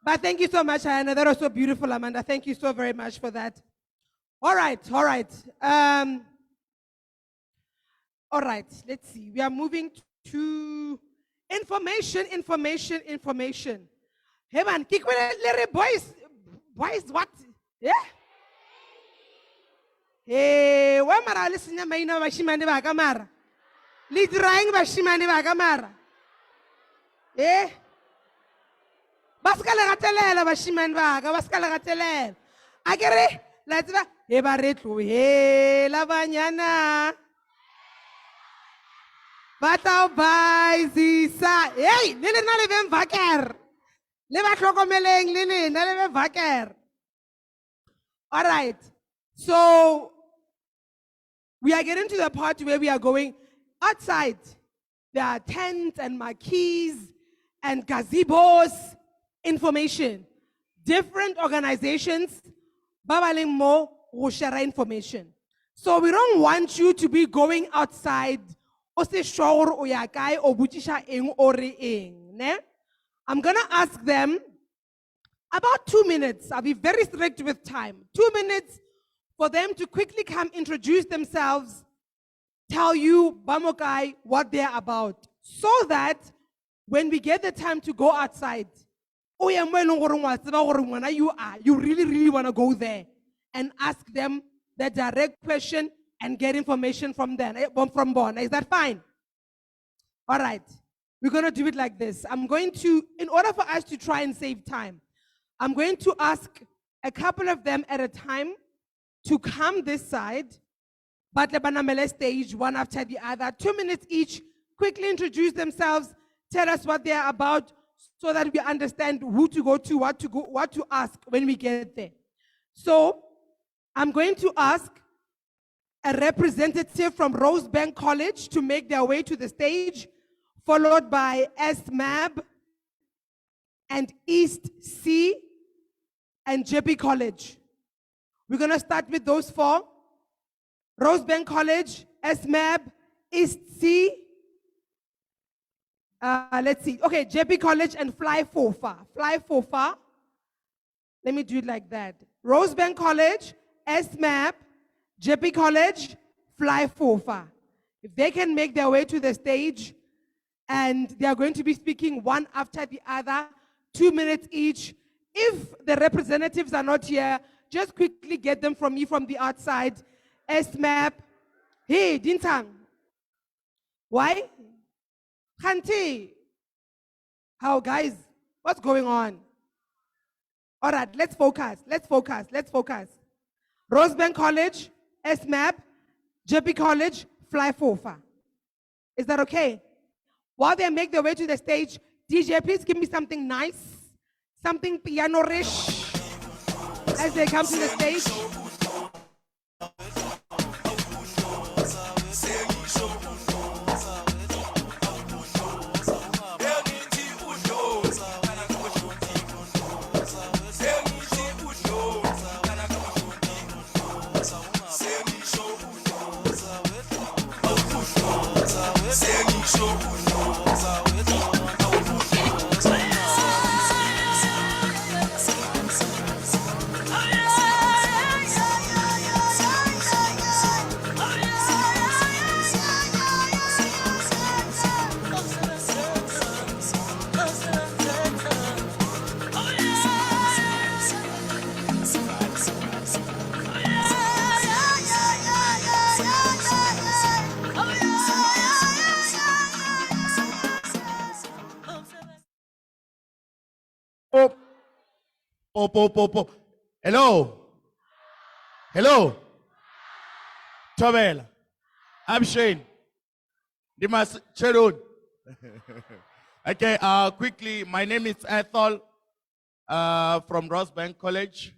But thank you so much, Hannah. That was so beautiful, Amanda. Thank you so very much for that. All right. All right, let's see. We are moving to information. Hey man, boys, what? Yeah? Hey, why mara listen to me? No, bashimani ba kamara. Lidraing bashimani ba kamara. Eh? Baskala gatelela bashimani ba ka baskala gatelela. Agere, let's ba. Hey ba retlo, hey la banyana. Batao baizisa. Hey, lele na levem vaker. Le ba hlokomeleng lele na levem vaker. All right. So we are getting to the part where we are going outside. There are tents and marquees and gazebos, information. Different organizations, babaling mo go share information. So we don't want you to be going outside. I'm gonna ask them about 2 minutes. I'll be very strict with time. 2 minutes for them to quickly come introduce themselves, tell you, Bamokai, what they're about. So that when we get the time to go outside, you really want to go there and ask them the direct question and get information from them, from Bona. Is that fine? All right. We're going to do it like this. I'm going to, in order for us to try and save time, I'm going to ask a couple of them at a time to come this side, but the Banamele stage, one after the other, 2 minutes each, quickly introduce themselves, tell us what they're about, so that we understand who to go to, what to ask when we get there. So I'm going to ask a representative from Rosebank College to make their way to the stage, followed by SMAB and East C and JP College. We're going to start with those four. Rosebank College, SMAB, East C. Let's see. Okay, JP College and Fly Fofa. Fly Fofa. Let me do it like that. Rosebank College, SMAP, JP College, Fly Fofa. If they can make their way to the stage, and they are going to be speaking one after the other, 2 minutes each. If the representatives are not here, just quickly get them from me from the outside. SMAP. Hey, Dintang. Why? Khanti. How, guys? What's going on? All right, let's focus. Rosebank College, SMAP, JP College, Fly Fofa. Is that okay? While they make their way to the stage, DJ, please give me something nice, something piano-ish as they come to the stage. Hello. Hello. Tobela. I'm Shane. Dimas Cherud. Okay, quickly, my name is Ethel from Rosebank College.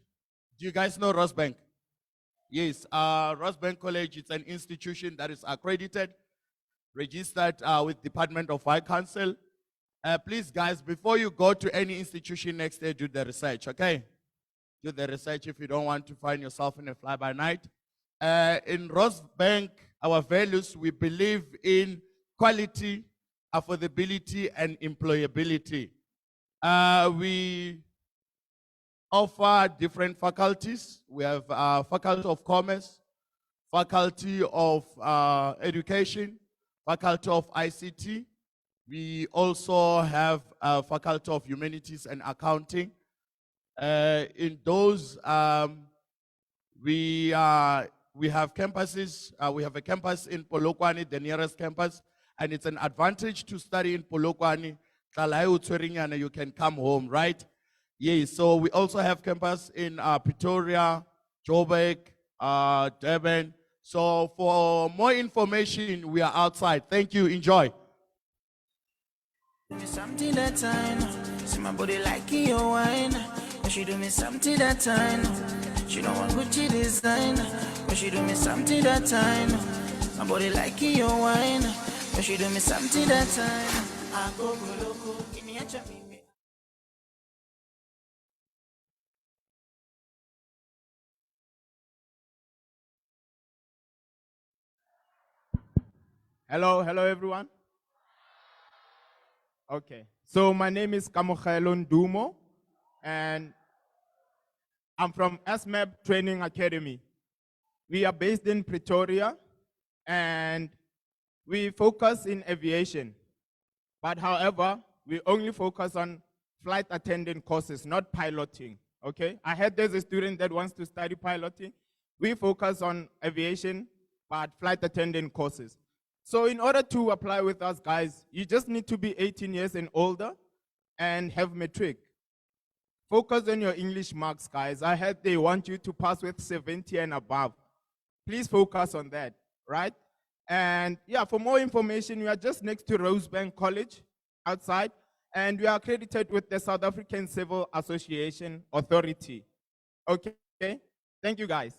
Do you guys know Rosebank? Yes, Rosebank College is an institution that is accredited, registered with Department of High Council. Please, guys, before you go to any institution next day, do the research, okay? Do the research if you don't want to find yourself in a fly-by-night. In Rosebank, our values, we believe in quality, affordability, and employability. We offer different faculties. We have Faculty of Commerce, Faculty of Education, Faculty of ICT. We also have Faculty of Humanities and Accounting. In those, we have campuses. We have a campus in Polokwane, the nearest campus, and it's an advantage to study in Polokwane. You can come home, right? Yes, so we also have campus in Pretoria, Joburg, Durban. So for more information, we are outside. Thank you, enjoy. Do me something that time. See my body liking your wine. But she do me something that time. She don't want Gucci design. But she do me something that time. My body liking your wine. But she do me something that time. I go loco. Give me a chop. Hello everyone. Okay, so my name is Kamogelo Ndumo, and I'm from SMAP Training Academy. We are based in Pretoria, and we focus in aviation. But however, we only focus on flight attendant courses, not piloting, okay? I heard there's a student that wants to study piloting. We focus on aviation, but flight attendant courses. So in order to apply with us, guys, you just need to be 18 years and older and have matric. Focus on your English marks, guys. I heard they want you to pass with 70 and above. Please focus on that, right? And yeah, for more information, we are just next to Rosebank College outside. and we are accredited with the South African Civil Association Authority. Okay, thank you guys.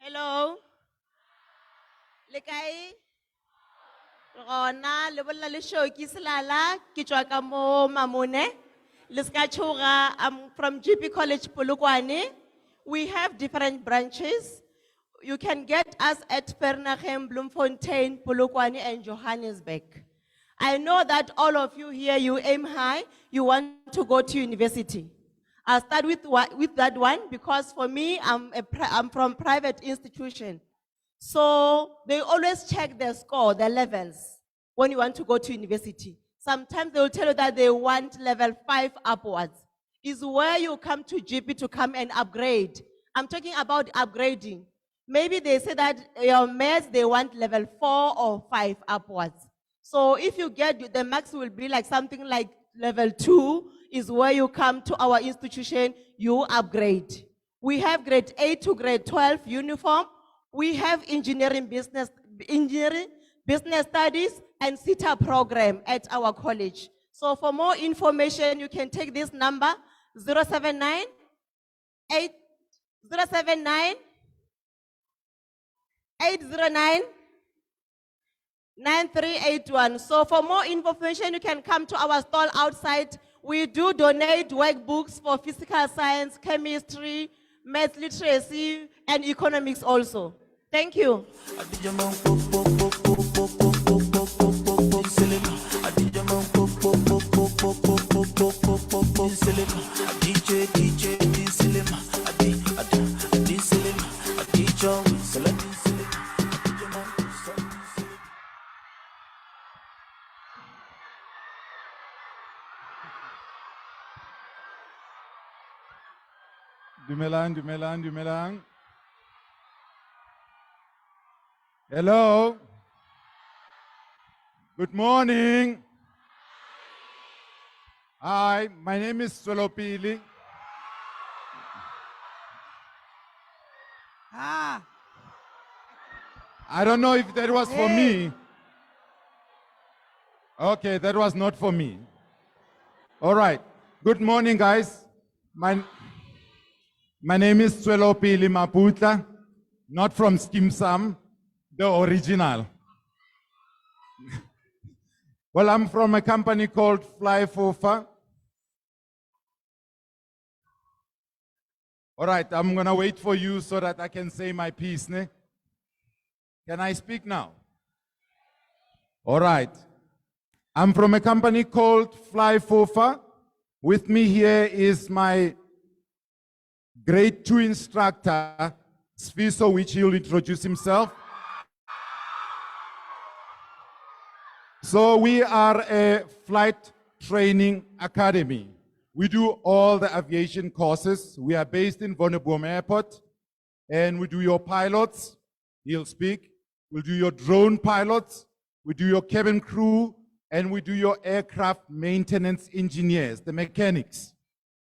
Hello. Le kae? Rona le bolla le show ke selala ke tswa ka mo Mamone. Le ska tshoga, I'm from GP College Polokwane. We have different branches. You can get us at Vereeniging, Bloemfontein, Polokwane, and Johannesburg. I know that all of you here, you aim high, you want to go to university. I'll start with that one because for me, I'm from private institution. So they always check their score, their levels, when you want to go to university. Sometimes they will tell you that they want level 5 upwards. Is where you come to GP to come and upgrade. I'm talking about upgrading. Maybe they say that your maths, they want level 4 or 5 upwards. So if you get, the max will be like something like level 2 is where you come to our institution, you upgrade. We have grade 8 to grade 12 uniform. We have engineering business studies and CETA program at our college. So for more information, you can take this number, 079 809 9381. So for more information, you can come to our stall outside. We do donate workbooks for physical science, chemistry, math literacy, and economics also. Thank you. Dumelang. Hello. Good morning. Hi, my name is Solopili. Ah, I don't know if that was for me. Okay, that was not for me. All right. Good morning, guys. My name is Swelopili Maputla, not from Skimsam, the original. Well, I'm from a company called Flyfofa. All right, I'm gonna wait for you so that I can say my piece. Ne? Can I speak now? All right. I'm from a company called Flyfofa. With me here is my grade 2 instructor, Sfiso, which he'll introduce himself. So we are a flight training academy. We do all the aviation courses. We are based in Vonneboom Airport, and we do your pilots, he'll speak. We'll do your drone pilots, we do your cabin crew, and we do your aircraft maintenance engineers, the mechanics.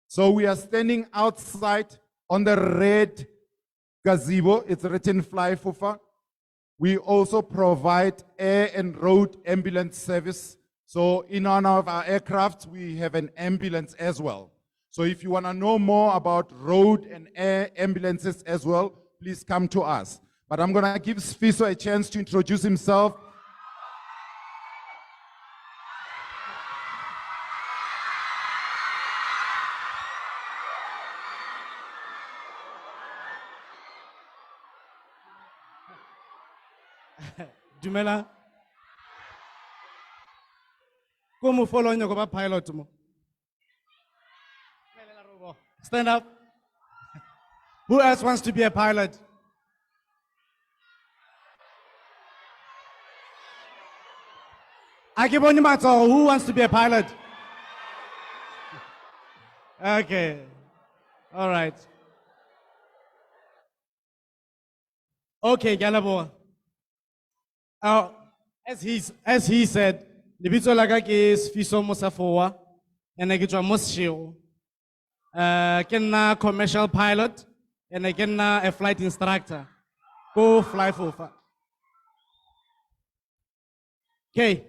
So we are standing outside on the red gazebo. It's written Flyfofa. We also provide air and road ambulance service. So in one of our aircrafts, we have an ambulance as well. So if you want to know more about road and air ambulances as well, please come to us. But I'm going to give Sfiso a chance to introduce himself. Dumela. Como follow nyo ba pilot mo? Stand up. Who else wants to be a pilot? Who wants to be a pilot? Okay. All right. Okay, Galabo. As he said, lebitso la ka ke Sfiso Mosafoa, and I get to Moshio. Ke nna commercial pilot, and I ke nna a flight instructor. Go fly fofa. Okay,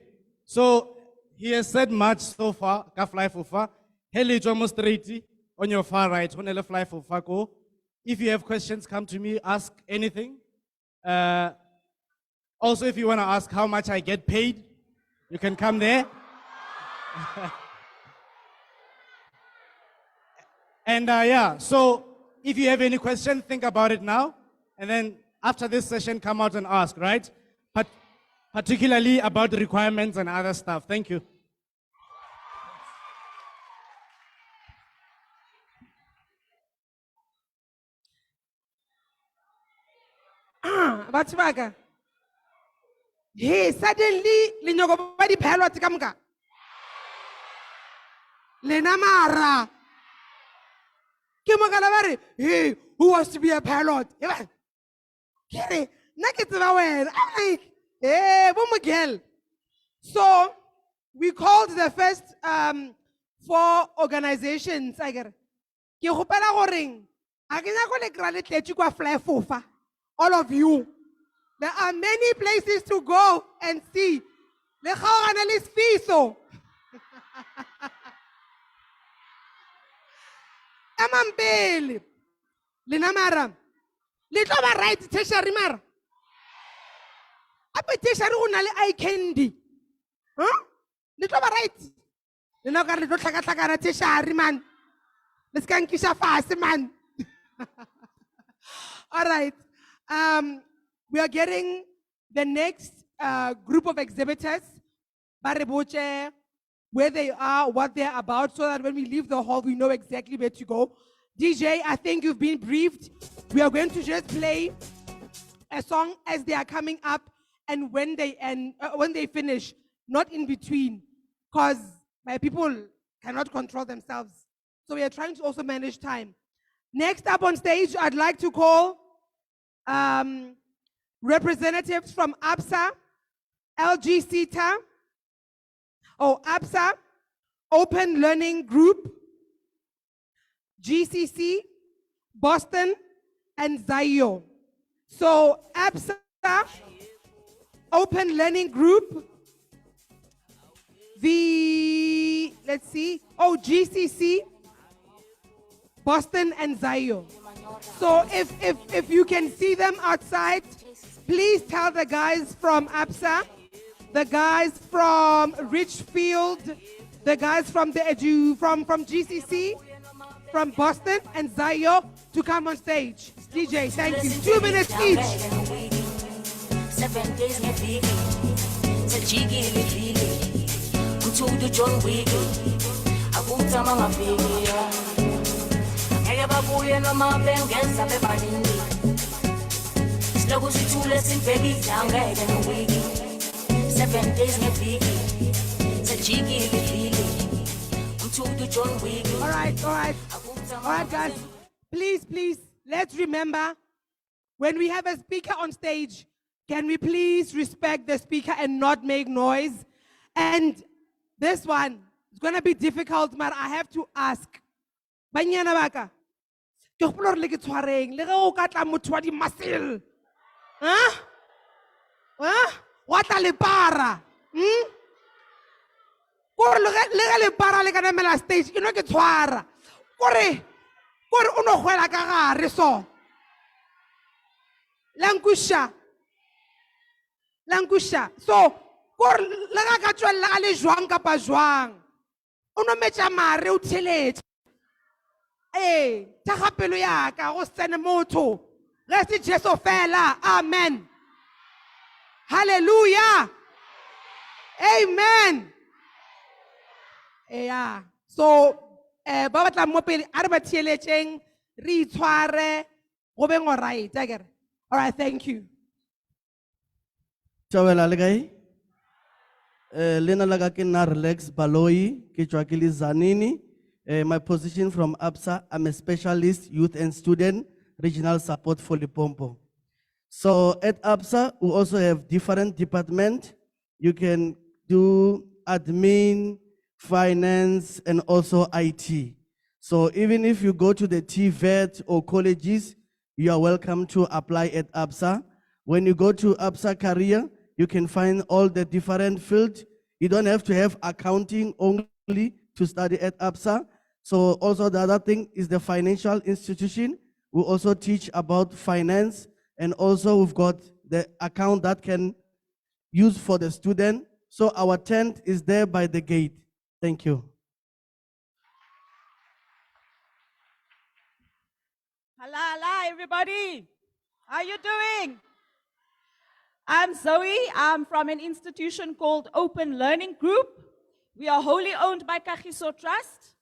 so he has said much so far, ka fly fofa. Heli Jomo straight on your far right, on the fly fofa go. If you have questions, come to me, ask anything. Also, if you want to ask how much I get paid, you can come there. And yeah, so if you have any question, think about it now. And then after this session, come out and ask, right? But particularly about the requirements and other stuff. Thank you. Batho ba ka. Hey, suddenly lenyoko ba di pilot ka moka. Lena mara. Ke mogala ba re, hey, who wants to be a pilot? Ke re, nna ke tseba wena. I'm like, hey, bo Miguel. So we called the first 4 organizations. I get. Ke gopela goreng a ke nya go le kra le tletše kwa fly fofa. All of you. There are many places to go and see. Le kgaogana le Sfiso. Amampele. Lena mara. Le tlo ba right tertiary mara. Ape tertiary go na le eye candy. Huh? Le tlo ba right. Lena ka re tlo tlhaka-tlhakana tertiary man. Le ska nkisha fase man. All right. We are getting the next group of exhibitors, Bareboche, where they are, what they're about, so that when we leave the hall, we know exactly where to go. DJ, I think you've been briefed. We are going to just play a song as they are coming up and when they finish, not in between, because my people cannot control themselves. So we are trying to also manage time. Next up on stage, I'd like to call representatives from ABSA, LGCTA, ABSA, Open Learning Group, GCC, Boston, and Zayo. So ABSA, Open Learning Group, GCC, Boston, and Zayo. So if you can see them outside, please tell the guys from ABSA, the guys from Richfield, the guys from from GCC, from Boston, and Zayo to come on stage. DJ, thank you. 2 minutes each. 7 days it's a jiggy to the John Wiggy. I put some on my baby. I have a boy and a mom and guess I'm a body. Slow as you 2 less in baby, young guy than a wiggy. 7 days it's a jiggy to the John Wiggy. All right, guys. Please, let's remember when we have a speaker on stage, can we please respect the speaker and not make noise? And this one is going to be difficult, but I have to ask. Banyana baka. Ke gopola gore le ke tshwareng le ge o ka tla motho wa di-muscle. Wa tla le para. Kore le ge le para le ka namela stage, ke no ke tshwara. Kore o no hwela ka gare so. Langkusha. So, kore le ga ka tswella ga le jwang kapa jwang. O no metša mare o theletša. Thaga pelo ya ka go sene motho. Ge se Jesu fela. Amen. Hallelujah. Amen. Yeah. So, ba batla mo pele a re ba theeletšeng re itshware go beng all right. All right, thank you. Chawela legai. Lena laga ke na relax baloi ke tswa ke le Zanini My position from ABSA, I'm a specialist youth and student regional support for Limpopo. So at ABSA, we also have different departments. You can do admin, finance, and also IT. So even if you go to the TVET or colleges, you are welcome to apply at ABSA. When you go to ABSA career, you can find all the different fields. You don't have to have accounting only to study at ABSA. So also the other thing is the financial institution. We also teach about finance, and also we've got the account that can use for the student. So our tent is there by the gate. Thank you. Hello, everybody. How you doing? I'm Zoe. I'm from an institution called Open Learning Group. We are wholly owned by Kagiso Trust.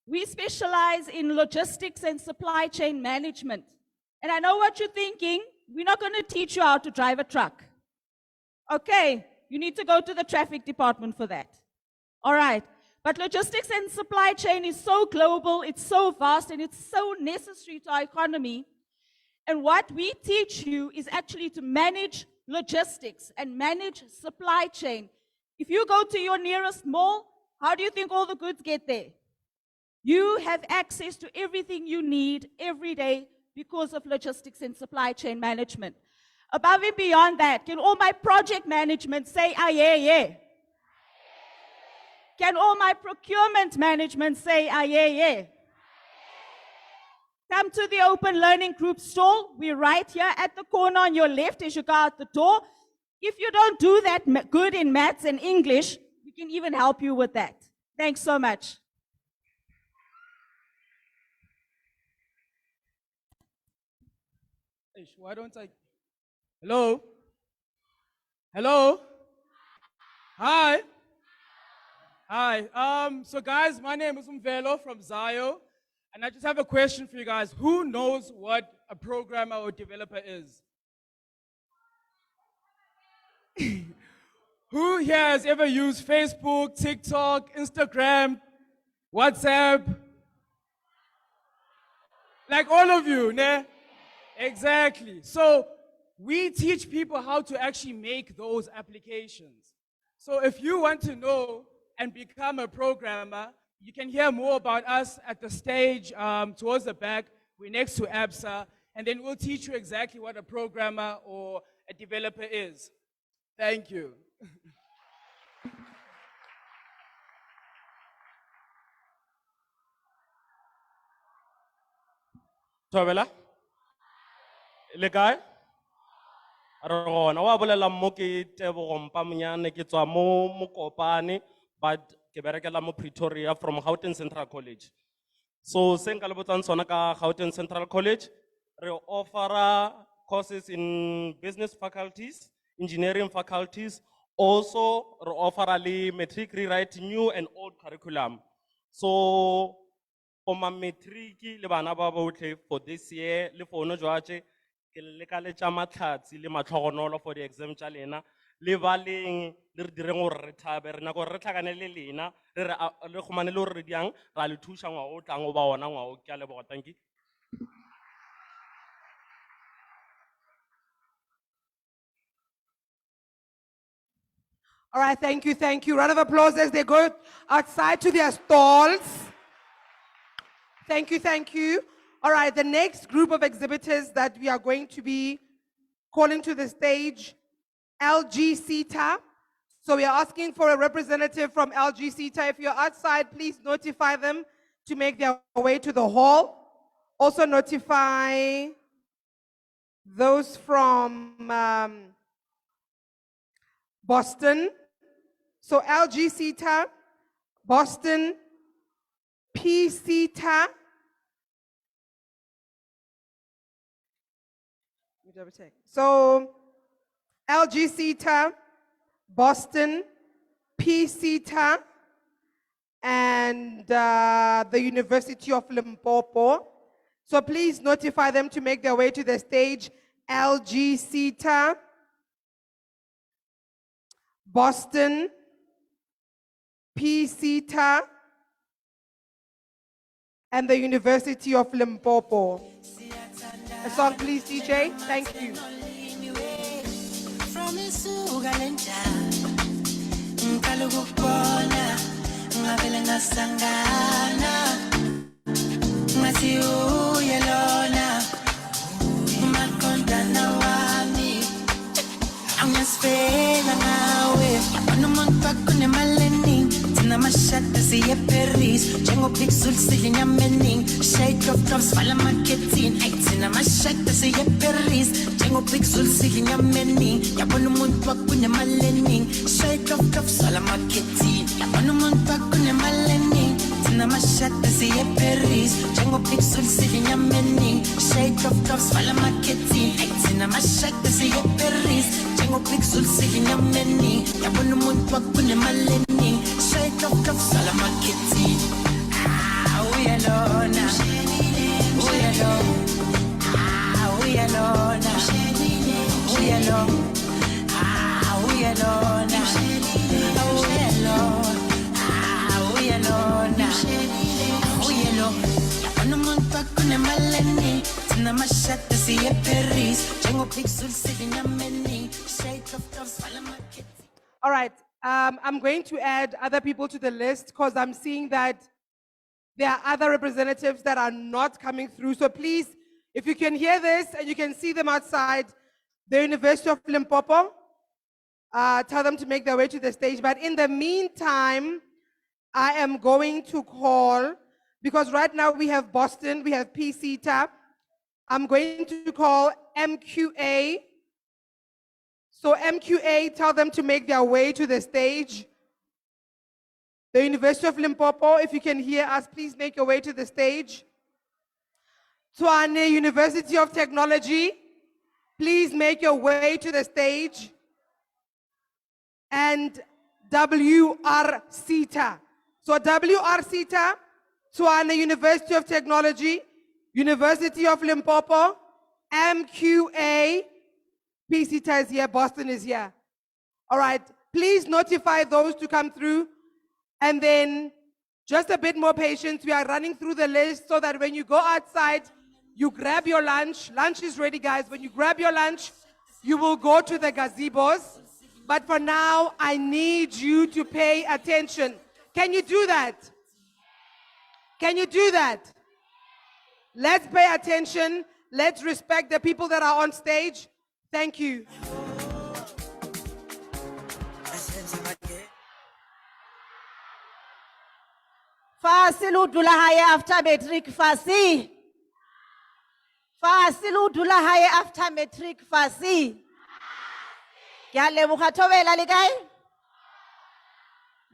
We specialize in logistics and supply chain management. And I know what you're thinking. We're not going to teach you how to drive a truck. Okay, you need to go to the traffic department for that. All right. But logistics and supply chain is so global, it's so vast, and it's so necessary to our economy. And what we teach you is actually to manage logistics and manage supply chain. If you go to your nearest mall, how do you think all the goods get there? You have access to everything you need every day because of logistics and supply chain management. Above and beyond that, can all my project management say, ah, yeah, yeah? Can all my procurement management say, ah, yeah, yeah? Come to the Open Learning Group stall. We're right here at the corner on your left as you go out the door. If you don't do that good in maths and English, we can even help you with that. Thanks so much. Why don't I? Hello? Hello? Hi. Hi. So guys, my name is Umvelo from Zayo, and I just have a question for you guys. Who knows what a programmer or developer is? Who here has ever used Facebook, TikTok, Instagram, WhatsApp? Like all of you, ne? Exactly. So we teach people how to actually make those applications. So if you want to know and become a programmer, you can hear more about us at the stage towards the back. We're next to ABSA, and then we'll teach you exactly what a programmer or a developer is. Thank you. Tobela? Le kae? Re gona wa bolela mo ke Tebogo Mpamonyane ke tswa mo Mokopane but ke berekela mo Pretoria from Gauteng Central College. So se nka le botsang sona ka Gauteng Central College, re offer courses in business faculties, engineering faculties, also re offer le matric rewrite new and old curriculum. So for my matric le bana ba botlhe for this year le for no jwache ke le ka le tsa matlhatsi le matlhogonolo for the exam tsa lena le baleng le re direng gore re thabe re na go re tlhakane le lena le khomane le gore re diang ra le thusha ngwa o tlang o ba ona ngwa o ke a leboga. Thank you. All right, thank you, thank you. Round of applause as they go outside to their stalls. Thank you, thank you. All right, the next group of exhibitors that we are going to be calling to the stage, LG CETA. So we are asking for a representative from LG CETA. If you're outside, please notify them to make their way to the hall. Also notify those from Boston. So LG CETA, Boston, PCETA. So LG CETA, Boston, PCETA, and the University of Limpopo. So please notify them to make their way to the stage. LG CETA, Boston, PCETA, and the University of Limpopo. A song, please, DJ. Thank you. From isuka lenja ngicela ukukubona ngavele ngasangana ngathi uye lona umaqondana wami angasifela ngawe yabona umuntu wakunemali eningi thina amashada siye eParis njengopixel sidla inyama eningi shade of drops vala marketing ay thina amashada siye eParis njengopixel sidla inyama eningi yabona umuntu wakunemali eningi shade of drops vala marketing yabona umuntu wakunemali eningi thina amashada siye eParis njengopixel sidla inyama eningi shade of drops vala marketing ay thina amashada siye eParis njengopixel sidla inyama eningi yabona umuntu wakunemali eningi shade of drops vala marketing uyalona uyalona uyalona uyalona uyalona uyalona uyalona yabona umuntu wakunemali eningi thina amashada siye eParis njengopixel sidla inyama eningi shade of drops vala marketing. All right. I'm going to add other people to the list because I'm seeing that there are other representatives that are not coming through. So please, if you can hear this and you can see them outside the University of Limpopo, tell them to make their way to the stage. But in the meantime, I am going to call, because right now we have Boston, we have PCTA. I'm going to call MQA. So MQA, tell them to make their way to the stage. The University of Limpopo, if you can hear us, please make your way to the stage. Tshwane University of Technology, please make your way to the stage. And WR-CETA. So WR-CETA, Tshwane University of Technology, University of Limpopo, MQA, PCTA is here, Boston is here. All right, please notify those to come through. And then just a bit more patience. We are running through the list so that when you go outside, you grab your lunch. Lunch is ready, guys. When you grab your lunch, you will go to the gazebos. But for now, I need you to pay attention. Can you do that? Can you do that? Let's pay attention. Let's respect the people that are on stage. Thank you. Fasi ludula haya after matric fasi. Fasi ludula haya after matric fasi. Kya leboga thobela le kae?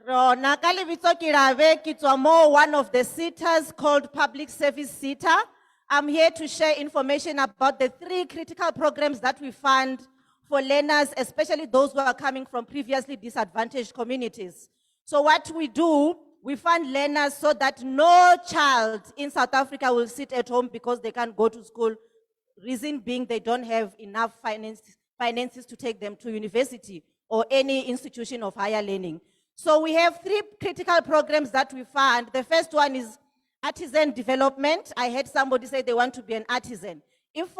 Rona ka lebitso ke Rabe ke tswa mo one of the SETAs called Public Service SETA. I'm here to share information about the 3 critical programs that we fund for learners, especially those who are coming from previously disadvantaged communities. So what we do, we fund learners so that no child in South Africa will sit at home because they can't go to school. Reason being they don't have enough finances to take them to university or any institution of higher learning. So we have 3 critical programs that we fund. The first one is artisan development. I heard somebody say they want to be an artisan. If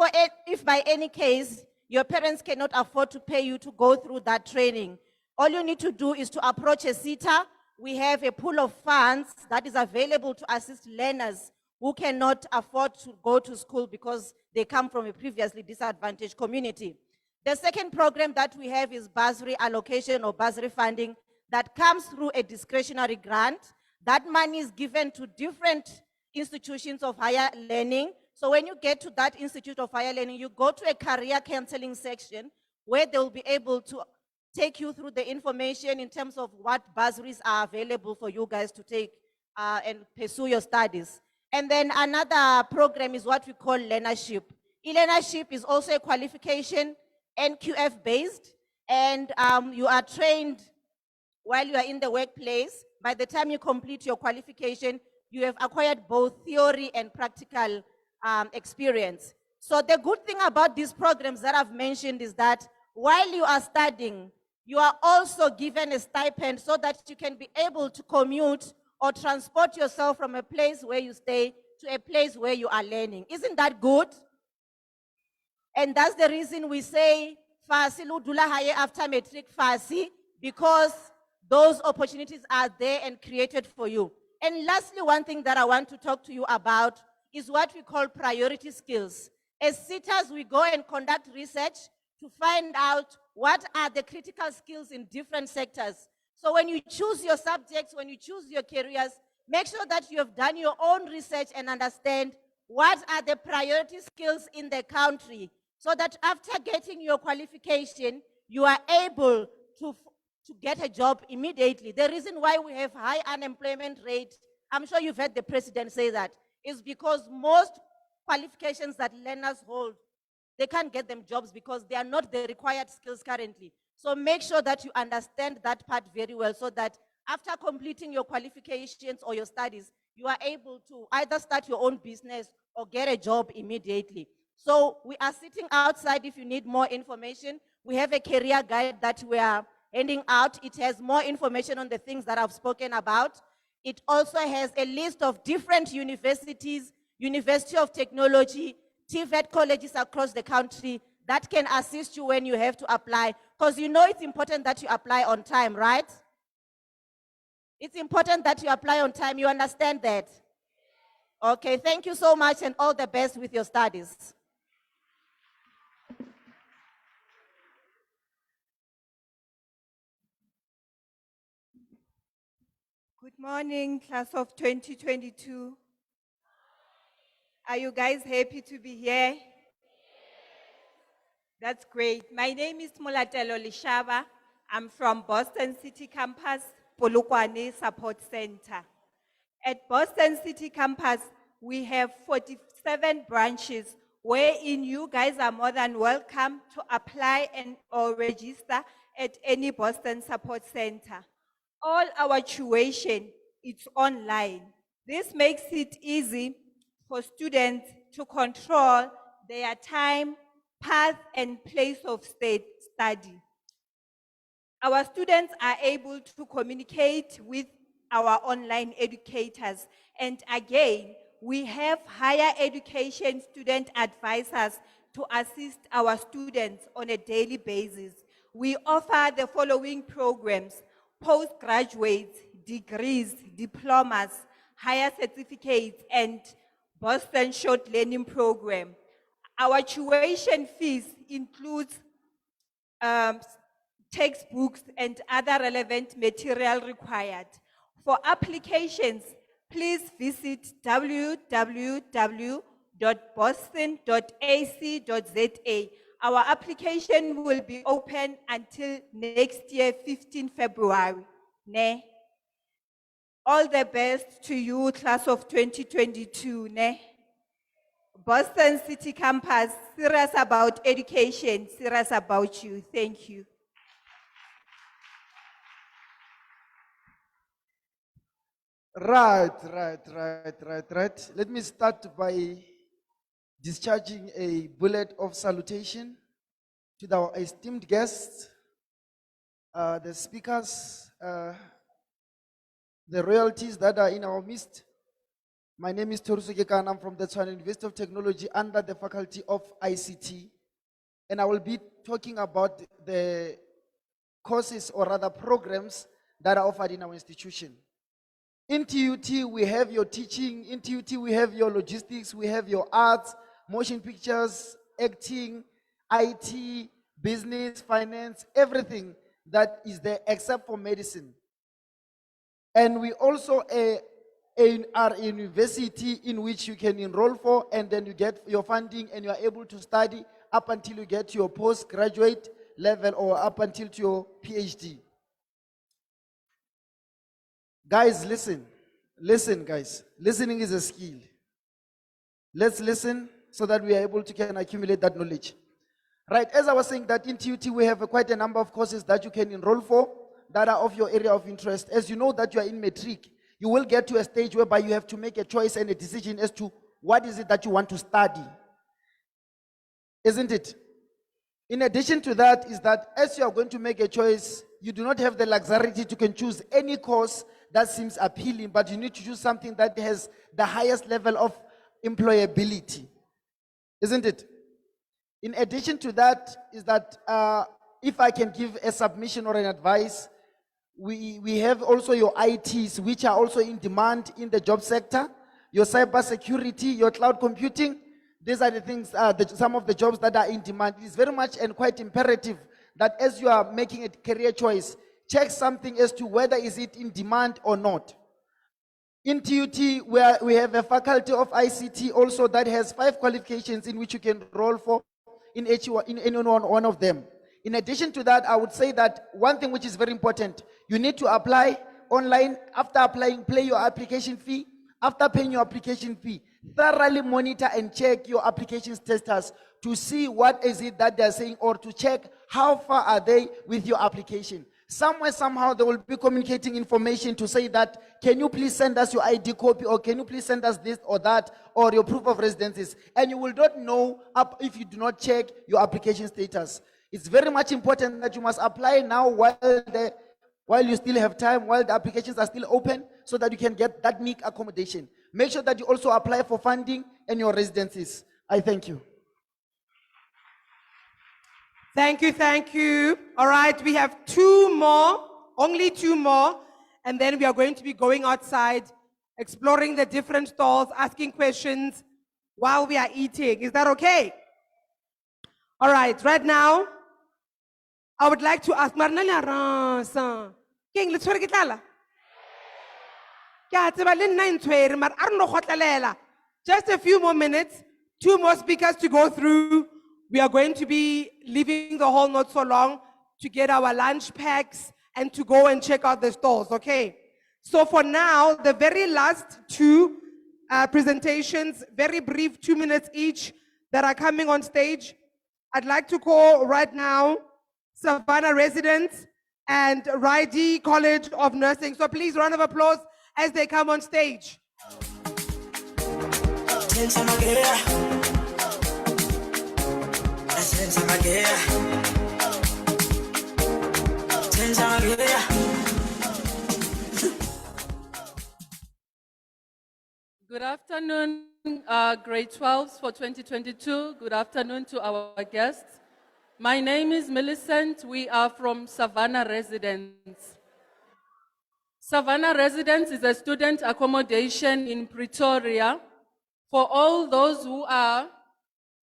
by any case, your parents cannot afford to pay you to go through that training, all you need to do is to approach a SETA. We have a pool of funds that is available to assist learners who cannot afford to go to school because they come from a previously disadvantaged community. The second program that we have is bursary allocation or bursary funding that comes through a discretionary grant. That money is given to different institutions of higher learning. So when you get to that institute of higher learning, you go to a career counseling section where they will be able to take you through the information in terms of what bursaries are available for you guys to take and pursue your studies. And then another program is what we call learnership. E-learnership is also a qualification, NQF based, and you are trained while you are in the workplace. By the time you complete your qualification, you have acquired both theory and practical experience. So the good thing about these programs that I've mentioned is that while you are studying, you are also given a stipend so that you can be able to commute or transport yourself from a place where you stay to a place where you are learning. Isn't that good? And that's the reason we say Fasi Ludula Haye after matric Fasi, because those opportunities are there and created for you. And lastly, one thing that I want to talk to you about is what we call priority skills. As sitters, we go and conduct research to find out what are the critical skills in different sectors. So when you choose your subjects, when you choose your careers, make sure that you have done your own research and understand what are the priority skills in the country, so that after getting your qualification, you are able to get a job immediately. The reason why we have high unemployment rate, I'm sure you've heard the president say that, is because most qualifications that learners hold, they can't get them jobs because they are not the required skills currently. So make sure that you understand that part very well, so that after completing your qualifications or your studies, you are able to either start your own business or get a job immediately. So we are sitting outside if you need more information. We have a career guide that we are handing out. It has more information on the things that I've spoken about. It also has a list of different universities, University of Technology, TVET colleges across the country that can assist you when you have to apply. Because you know it's important that you apply on time, right? It's important that you apply on time. You understand that? Okay, thank you so much and all the best with your studies. Good morning, class of 2022. Are you guys happy to be here? That's great. My name is Mulatelo Lishaba. I'm from Boston City Campus, Polokwane Support Center. At Boston City Campus, we have 47 branches wherein you guys are more than welcome to apply and or register at any Boston Support Center. All our tuition, it's online. This makes it easy for students to control their time, path, and place of study. Our students are able to communicate with our online educators. And again, we have higher education student advisors to assist our students on a daily basis. We offer the following programs: postgraduate, degrees, diplomas, higher certificates, and Boston Short Learning Program. Our tuition fees includes textbooks and other relevant material required. For applications, please visit www.boston.ac.za. Our application will be open until next year, 15 February. Ne? All the best to you, class of 2022. Ne? Boston City Campus, serious about education, serious about you. Thank you. Right. Let me start by discharging a bullet of salutation to our esteemed guests, the speakers, the royalties that are in our midst. My name is Toruso Gekan. I'm from the Tshwane University of Technology under the Faculty of ICT. And I will be talking about the courses or rather programs that are offered in our institution. In TUT, we have your teaching. In TUT, we have your logistics. We have your arts, motion pictures, acting, IT, business, finance, everything that is there except for medicine. And we also are a university in which you can enroll for, and then you get your funding and you are able to study up until you get your postgraduate level or up until to your PhD. Guys, listen. Listen, guys. Listening is a skill. Let's listen so that we are able to can accumulate that knowledge. Right, as I was saying that in TUT we have quite a number of courses that you can enroll for that are of your area of interest. As you know that you are in matric, you will get to a stage whereby you have to make a choice and a decision as to what is it that you want to study. Isn't it? In addition to that is that as you are going to make a choice, you do not have the luxury to can choose any course that seems appealing, but you need to choose something that has the highest level of employability, isn't it? In addition to that, is that if I can give a submission or an advice, we have also your ITs, which are also in demand in the job sector, your cyber security, your cloud computing. These are the things, some of the jobs that are in demand. It is very much and quite imperative that as you are making a career choice, check something as to whether is it in demand or not. In TUT, where we have a faculty of ICT also that has 5 qualifications in which you can enroll for in any one of them. In addition to that, I would say that one thing which is very important, you need to apply online. After applying, pay your application fee. After paying your application fee, thoroughly monitor and check your application status to see what is it that they're saying, or to check how far are they with your application. Somewhere, somehow, they will be communicating information to say that, can you please send us your ID copy, or can you please send us this or that, or your proof of residences. And you will not know if you do not check your application status. It's very much important that you must apply now while you still have time, while the applications are still open, so that you can get that meek accommodation. Make sure that you also apply for funding and your residencies. I thank you. Thank you, thank you. All right, we have 2 more, only 2 more, and then we are going to be going outside, exploring the different stalls, asking questions while we are eating. Is that okay? All right, right now, I would like to ask Marnela Ransa. King, let's get lala. Just a few more minutes, 2 more speakers to go through. We are going to be leaving the hall not so long to get our lunch packs and to go and check out the stalls, okay? So for now, the very last 2 presentations, very brief, 2 minutes each, that are coming on stage. I'd like to call right now Savannah residents and Rydee College of Nursing. So please, round of applause as they come on stage. Good afternoon, grade 12s for 2022. Good afternoon to our guests. My name is Millicent. We are from Savannah Residence. Savannah Residence is a student accommodation in Pretoria for all those who are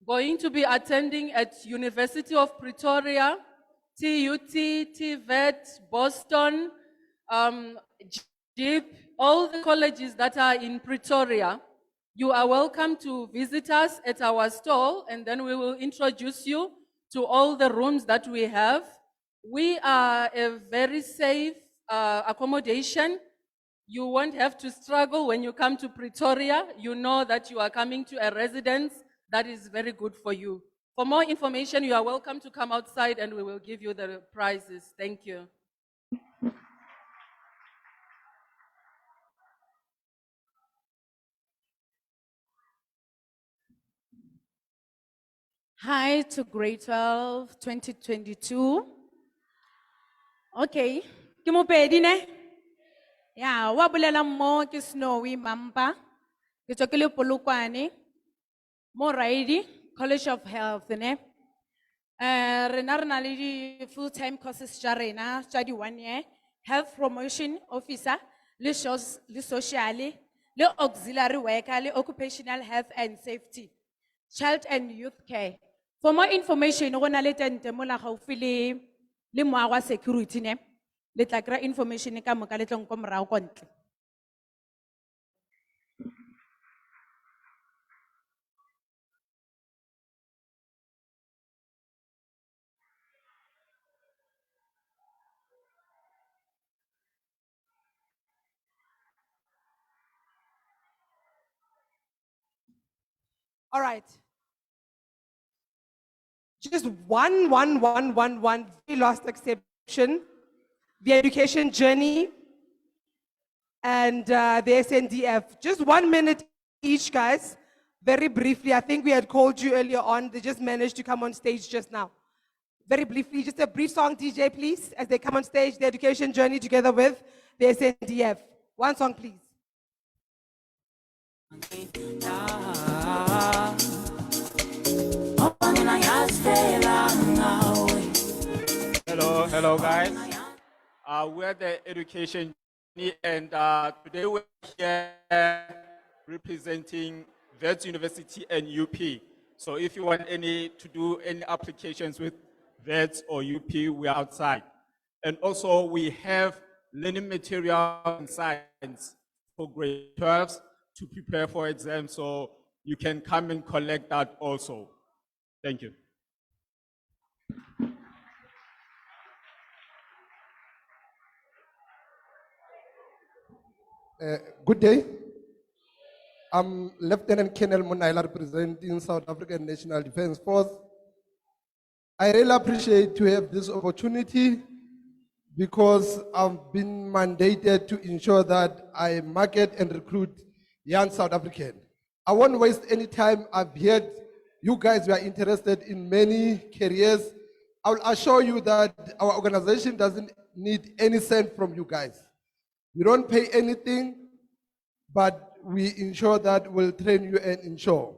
going to be attending at University of Pretoria, TUT, TVET, Boston, JIP, all the colleges that are in Pretoria. You are welcome to visit us at our stall, and then we will introduce you to all the rooms that we have. We are a very safe accommodation. You won't have to struggle when you come to Pretoria. You know that you are coming to a residence that is very good for you. For more information, you are welcome to come outside and we will give you the prizes. Thank you. Hi to grade 12, 2022. Okay, ke mopedi ne? Ya, wa bolela mo ke Snowy Mampa. Ke tswa ke le Polokwane. Mo Rydee College of Health ne. Rena re na le di full-time courses tja rena tja di 1 year. Health Promotion Officer, le social, le auxiliary worker, le occupational health and safety, child and youth care. For more information, go na le tente mo la gaufi le moa wa security ne. Le tla kry information ka moka le tlong ko morago ko ntle. All right. Just one very last exception. The education journey and the SNDF. Just 1 minute each, guys. Very briefly, I think we had called you earlier on. They just managed to come on stage just now. Very briefly, just a brief song, DJ, please, as they come on stage, the education journey together with the SNDF. One song, please. Hello, guys. We're the education and today we're here representing Wits University and UP. So if you want to do any applications with Wits or UP, we're outside. And also we have learning material and science for grade 12s to prepare for exams. So you can come and collect that also. Thank you. Good day. I'm Lieutenant Colonel Munaila representing South African National Defence Force. I really appreciate to have this opportunity because I've been mandated to ensure that I market and recruit young South African. I won't waste any time. I've heard you guys were interested in many careers. I will assure you that our organization doesn't need any cent from you guys. We don't pay anything, but we ensure that we'll train you and ensure.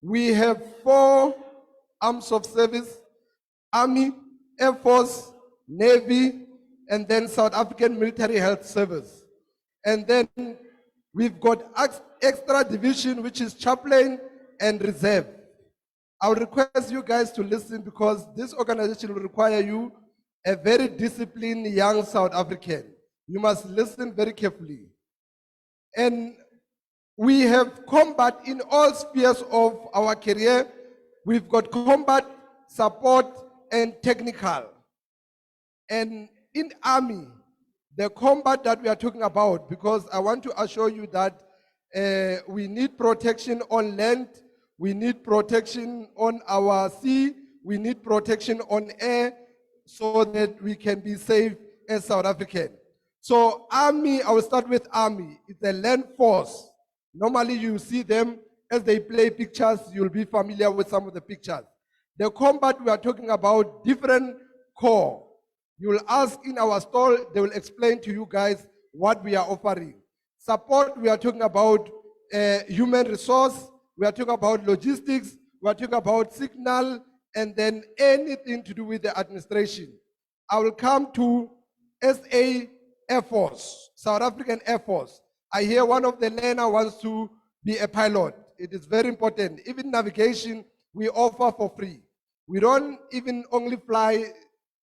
We have 4 arms of service: Army, Air Force, Navy, and then South African Military Health Service. And then we've got extra division, which is chaplain and reserve. I would request you guys to listen because this organization will require you a very disciplined young South African. You must listen very carefully. And we have combat in all spheres of our career. We've got combat, support, and technical. And in Army, the combat that we are talking about, because I want to assure you that we need protection on land, we need protection on our sea, we need protection on air, so that we can be safe as South African. So Army, I will start with Army. It's a land force. Normally you see them as they play pictures, you'll be familiar with some of the pictures. The combat we are talking about, different corps. You will ask in our stall, they will explain to you guys what we are offering. Support, we are talking about human resource, we are talking about logistics, we are talking about signal, and then anything to do with the administration. I will come to SA Air Force, South African Air Force. I hear one of the learner wants to be a pilot. It is very important. Even navigation, we offer for free. We don't even only fly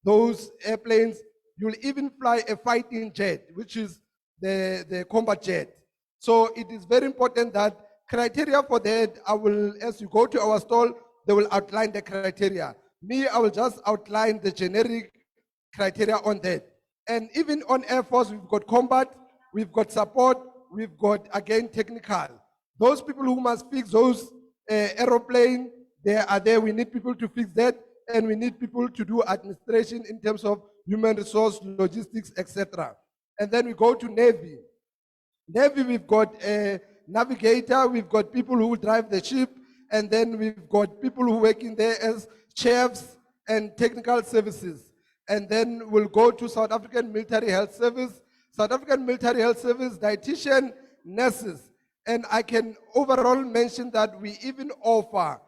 those airplanes. You'll even fly a fighting jet, which is the combat jet. So it is very important that criteria for that, as you go to our stall, they will outline the criteria. Me, I will just outline the generic criteria on that. And even on Air Force, we've got combat, we've got support, we've got, again, technical. Those people who must fix those aeroplanes, they are there. We need people to fix that, and we need people to do administration in terms of human resource, logistics, etc. And then we go to Navy. Navy, we've got a navigator, we've got people who drive the ship, and then we've got people who work in there as chefs and technical services. And then we'll go to South African Military Health Service. South African Military Health Service, dietitian, nurses. And I can overall mention that we even offer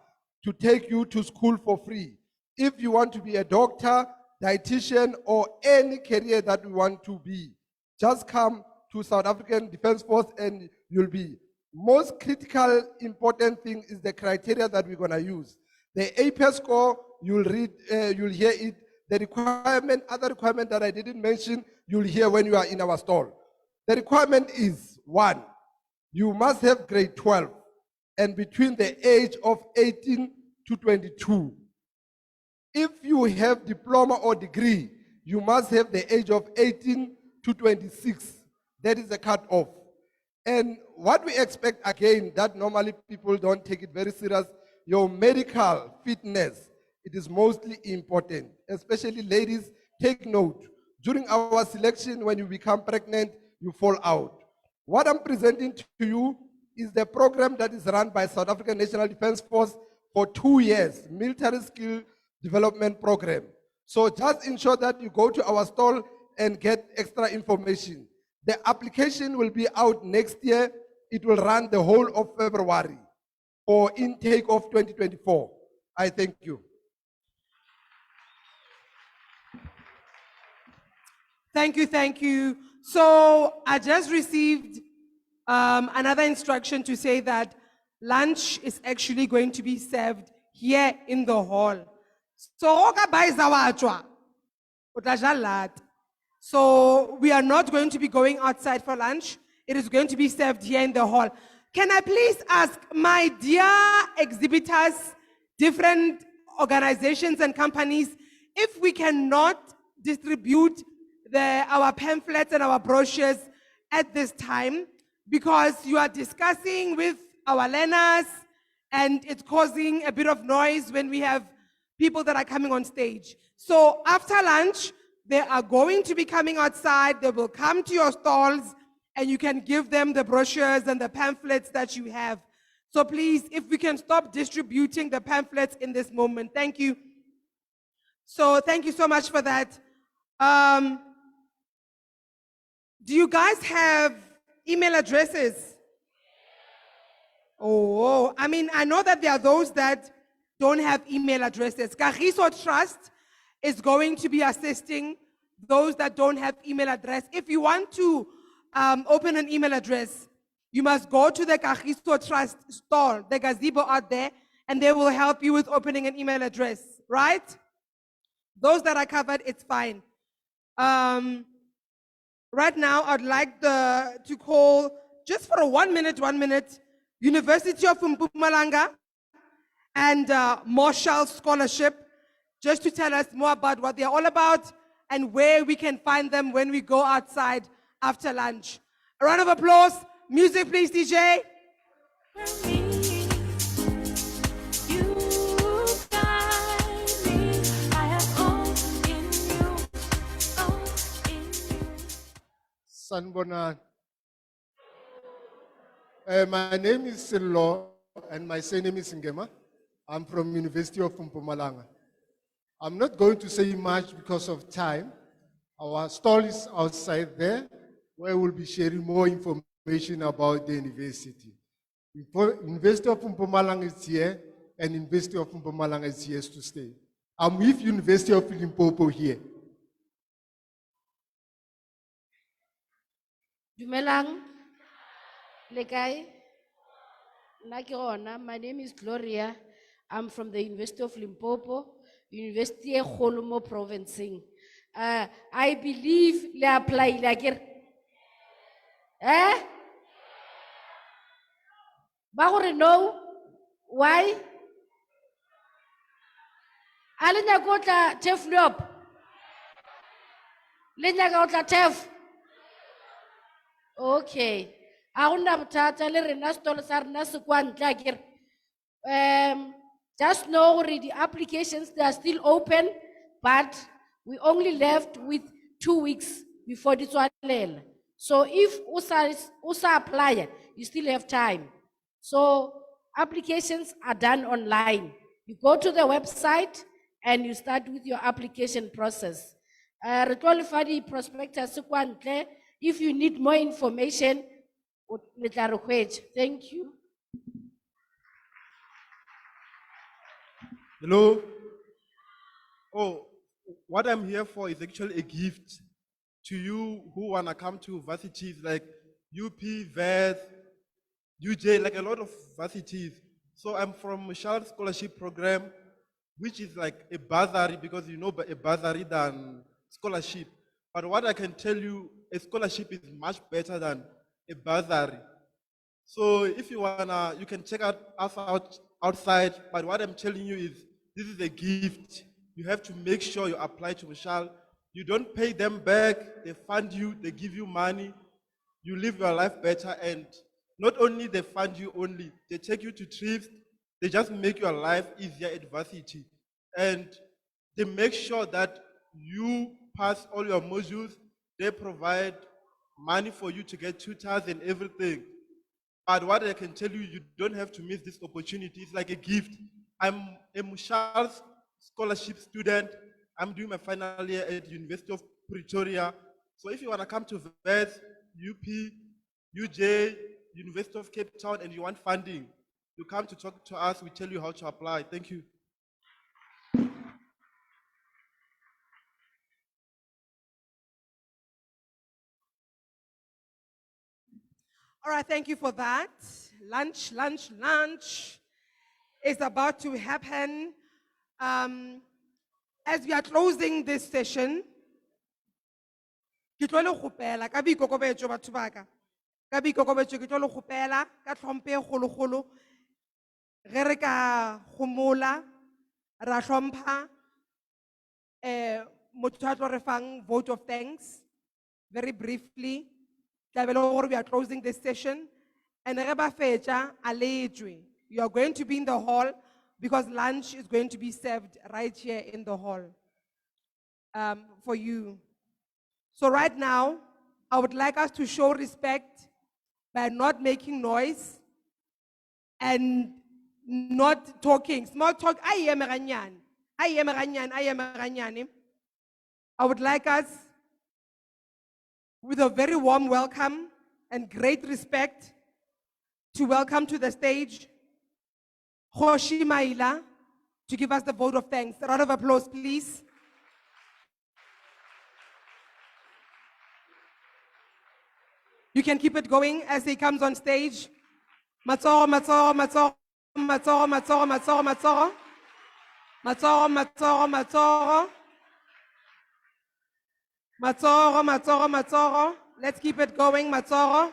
to take you to school for free. If you want to be a doctor, dietitian, or any career that we want to be, just come to South African Defence Force and you'll be. Most critical, important thing is the criteria that we're gonna use. The APES score, you'll read, you'll hear it. The requirement, other requirement that I didn't mention, you'll hear when you are in our stall. The requirement is 1, you must have grade 12 and between the age of 18 to 22. If you have diploma or degree, you must have the age of 18 to 26. That is the cutoff. And what we expect, again, that normally people don't take it very serious, your medical fitness, it is mostly important, especially ladies, take note. During our selection, when you become pregnant, you fall out. What I'm presenting to you is the program that is run by South African National Defence Force for 2 years, military skill development program. So just ensure that you go to our stall and get extra information. The application will be out next year. It will run the whole of February for intake of 2024. I thank you. Thank you, thank you. So I just received another instruction to say that lunch is actually going to be served here in the hall. So oka baiza wachwa, utaja lat. So we are not going to be going outside for lunch. It is going to be served here in the hall. Can I please ask my dear exhibitors, different organizations and companies, if we cannot distribute our pamphlets and our brochures at this time, because you are discussing with our learners and it's causing a bit of noise when we have people that are coming on stage. So after lunch, they are going to be coming outside, they will come to your stalls and you can give them the brochures and the pamphlets that you have. So please, if we can stop distributing the pamphlets in this moment, thank you. So thank you so much for that. Do you guys have email addresses? Oh, I mean, I know that there are those that don't have email addresses. Kagiso Trust is going to be assisting those that don't have email address. If you want to open an email address, you must go to the Kagiso Trust stall, the gazebo out there, and they will help you with opening an email address, right? Those that are covered, it's fine. Right now, I'd like to call, just for a 1 minute, University of Mpumalanga and Marshall Scholarship, just to tell us more about what they're all about and where we can find them when we go outside after lunch. A round of applause. Music, please, DJ. Sanbonani. My name is Silo and my surname is Ngema. I'm from University of Mpumalanga. I'm not going to say much because of time. Our stall is outside there where we'll be sharing more information about the university. University of Mpumalanga is here and University of Mpumalanga is here to stay. I'm with University of Limpopo here. Dumelang, Lekai, Nakirona, my name is Gloria. I'm from the University of Limpopo, University of Holomo Provincing. I believe le apply like Bagore know why? Alina kota chef lop. Lenya kota chef. Okay. Just know the applications, they are still open, but we only left with 2 weeks before this one. So if USA apply, you still have time. So applications are done online. You go to the website and you start with your application process. Prospectus. If you need more information, thank you. Hello. Oh, what I'm here for is actually a gift to you who wanna come to varsities like UP, VET, UJ, like a lot of varsities. So I'm from Marshall Scholarship Program, which is like a bursary, because you know a bursary than scholarship. But what I can tell you, a scholarship is much better than a bursary. So if you wanna, you can check us out outside. But what I'm telling you is, this is a gift. You have to make sure you apply to Marshall. You don't pay them back. They fund you. They give you money. You live your life better. And not only they fund you only, they take you to trips. They just make your life easier at varsity. And they make sure that you pass all your modules. They provide money for you to get tutors and everything. But what I can tell you, you don't have to miss this opportunity. It's like a gift. I'm a Marshall Scholarship student. I'm doing my final year at University of Pretoria. So if you want to come to VET, UP, UJ, University of Cape Town, and you want funding, you come to talk to us. We tell you how to apply. Thank you. All right, thank you for that. Lunch is about to happen. As we are closing this session, ke tlo le kgopela ka boikokobetso batho ba ka. Ka boikokobetso ke tlo le kgopela ka tlhomphe e kgolokgolo. Ge re ka gomola, ra hlompha motho a tlo re fang vote of thanks very briefly. Tla be le gore we are closing this session. And ge ba fetša, a lejwe. You are going to be in the hall because lunch is going to be served right here in the hall for you. So right now, I would like us to show respect by not making noise and not talking. Small talk. I would like us, with a very warm welcome and great respect, to welcome to the stage Kgoshi Maila to give us the vote of thanks. A round of applause, please. You can keep it going as he comes on stage. Matsoro, matsoro, matsoro, matsoro, matsoro, matsoro, matsoro. Matsoro, matsoro, matsoro. Matsoro, matsoro, matsoro. Let's keep it going, matsoro.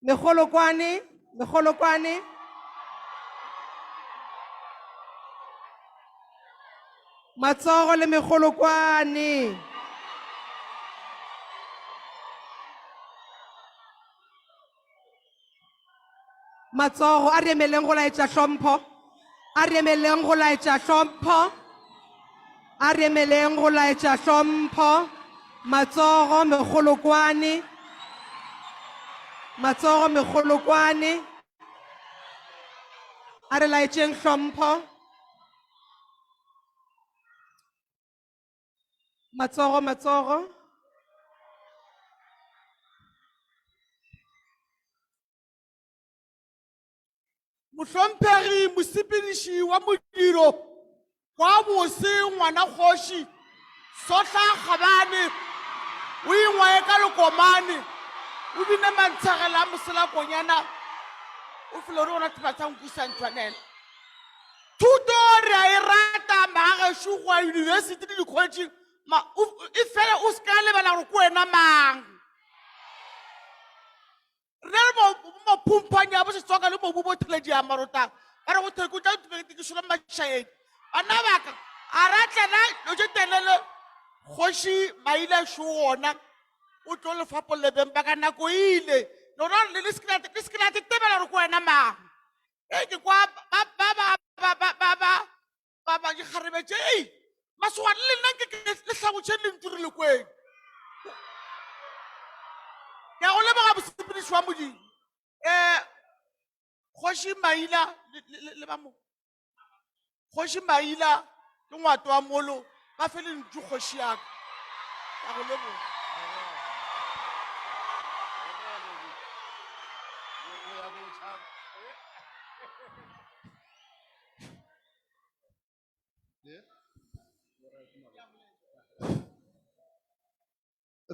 Mekholokwane, mekholokwane. Matsoro le mekholokwane. Matsoro a re emeleng go laetša hlompho. A re emeleng go laetša hlompho. A re emeleng go laetša hlompho. Matsoro mekholokwane. Matsoro mekholokwane. A re laetšeng hlompho. Matsoro, matsoro. Mohlomphegi mosepediši wa modiro wa bose ngwana kgoši Sotla Khabane o ingwae ka lekomane o bine mantshagela mosela konyana o fele re ona tsebatsang kusa ntwanela thuto re a e rata magašo go university le dikholetšhe e fela o se ka lebala gore ke wena mang re le mophumpanya bo setswaka le mobu bo theletši ya marotang ka re go theko tla ke šola mašaeng bana baka a ratlana o je telele Kgoshi Maila šo ona o tlo lefapo lebeng ba ka nako ile lona le skelate tebela re ko wena mang ke kwa ba ke kgarebetse masoa le nna ke le hlabotše le nturile kweng ke go leboga mosepediši wa modimo Kgoshi Maila le ba mo Kgoshi Maila ke ngwato wa molo ba fele ntšu kgoši yaka ka go leboga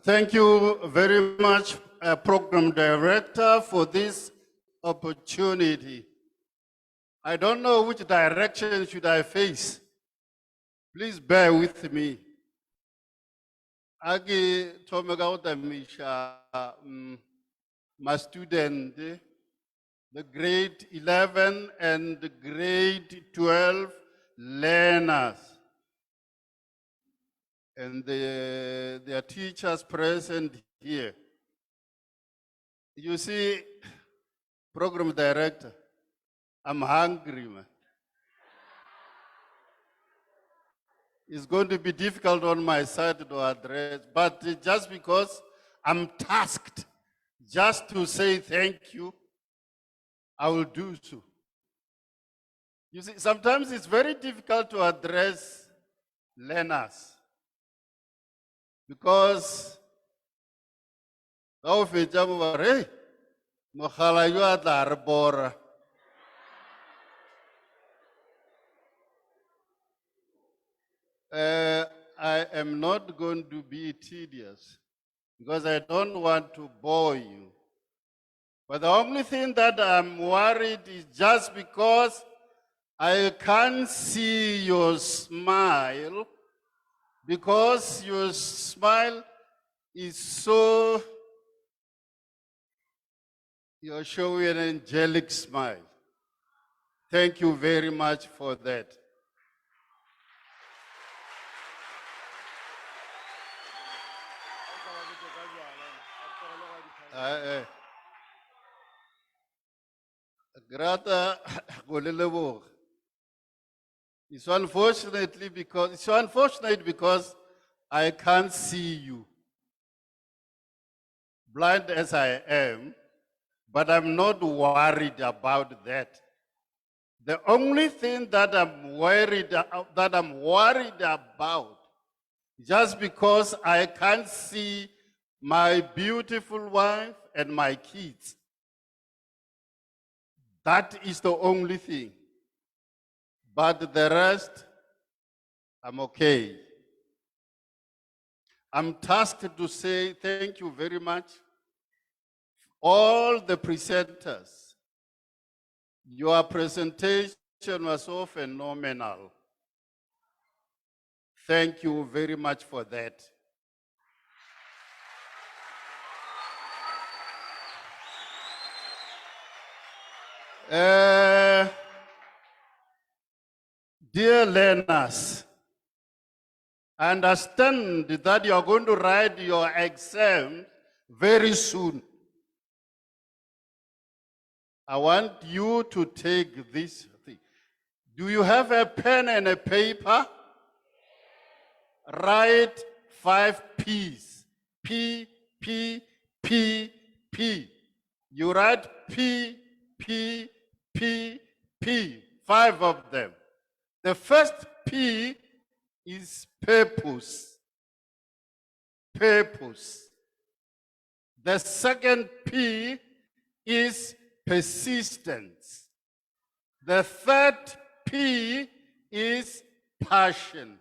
Thank you very much, Program Director, for this opportunity. I don't know which direction should I face. Please bear with me. Agi Tomegauta Misha, my student, the grade 11 and the grade 12 learners, and their teachers present here. You see, Program Director, I'm hungry, man. It's going to be difficult on my side to address, but just because I'm tasked just to say thank you, I will do so. You see, sometimes it's very difficult to address learners because hey, mogala yo a tla re bora. I am not going to be tedious. because I don't want to bore you. But the only thing that I'm worried is just because I can't see your smile, because your smile is so, you're showing an angelic smile. Thank you very much for that. Grata Golelebo. It's so unfortunate because I can't see you. Blind as I am, but I'm not worried about that. The only thing that I'm worried about, just because I can't see my beautiful wife and my kids. That is the only thing. But the rest, I'm okay. I'm tasked to say thank you very much. All the presenters, your presentation was so phenomenal. Thank you very much for that. Dear learners, I understand that you are going to write your exam very soon. I want you to take this thing. Do you have a pen and a paper? Write 5 P's. P, P, P, P. You write P, P, P, P. 5 of them. The first P is purpose. Purpose. The second P is persistence. The third P is passion.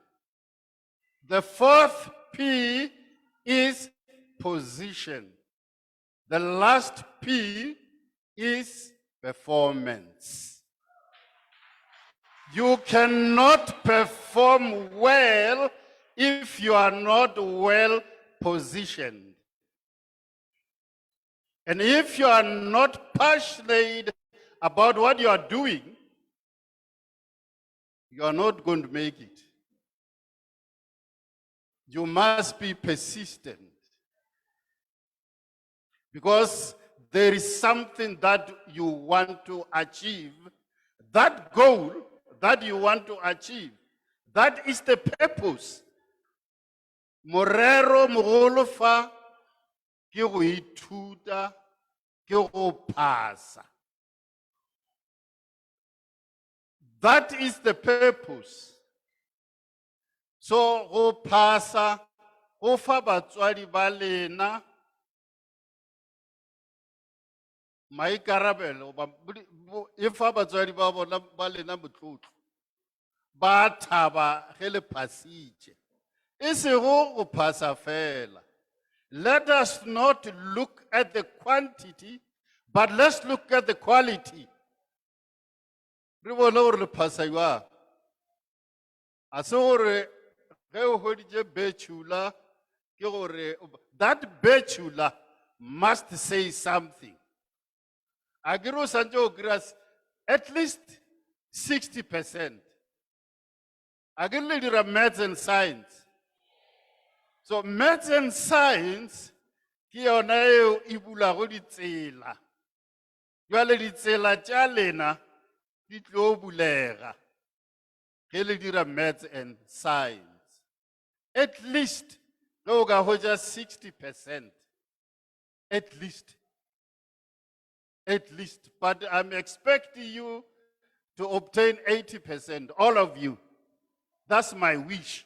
The fourth P is position. The last P is performance. You cannot perform well if you are not well positioned. And if you are not passionate about what you are doing, you are not going to make it. You must be persistent. Because there is something that you want to achieve. That goal that you want to achieve, that is the purpose. Morero mogolo fa ke go ithuta ke go pasa. That is the purpose. So go pasa go fa batswadi ba lena maikarabelo e fa batswadi ba bona ba lena motlotlo ba thaba ge le phasitše e se go phasa fela. Let us not look at the quantity, but let's look at the quality. Re bone gore le phasa jwang. A se gore ge o hoditše bachelor ke gore that bachelor must say something. Agiro Sanjo Gras at least 60%. Agilo dira maths and science. So maths and science ke yona eo e bulago ditsela. Jwale ditsela tša lena di tlo bulega ge le dira maths and science. At least ge o ka hwetša 60%. At least. At least. But I'm expecting you to obtain 80%, all of you. That's my wish.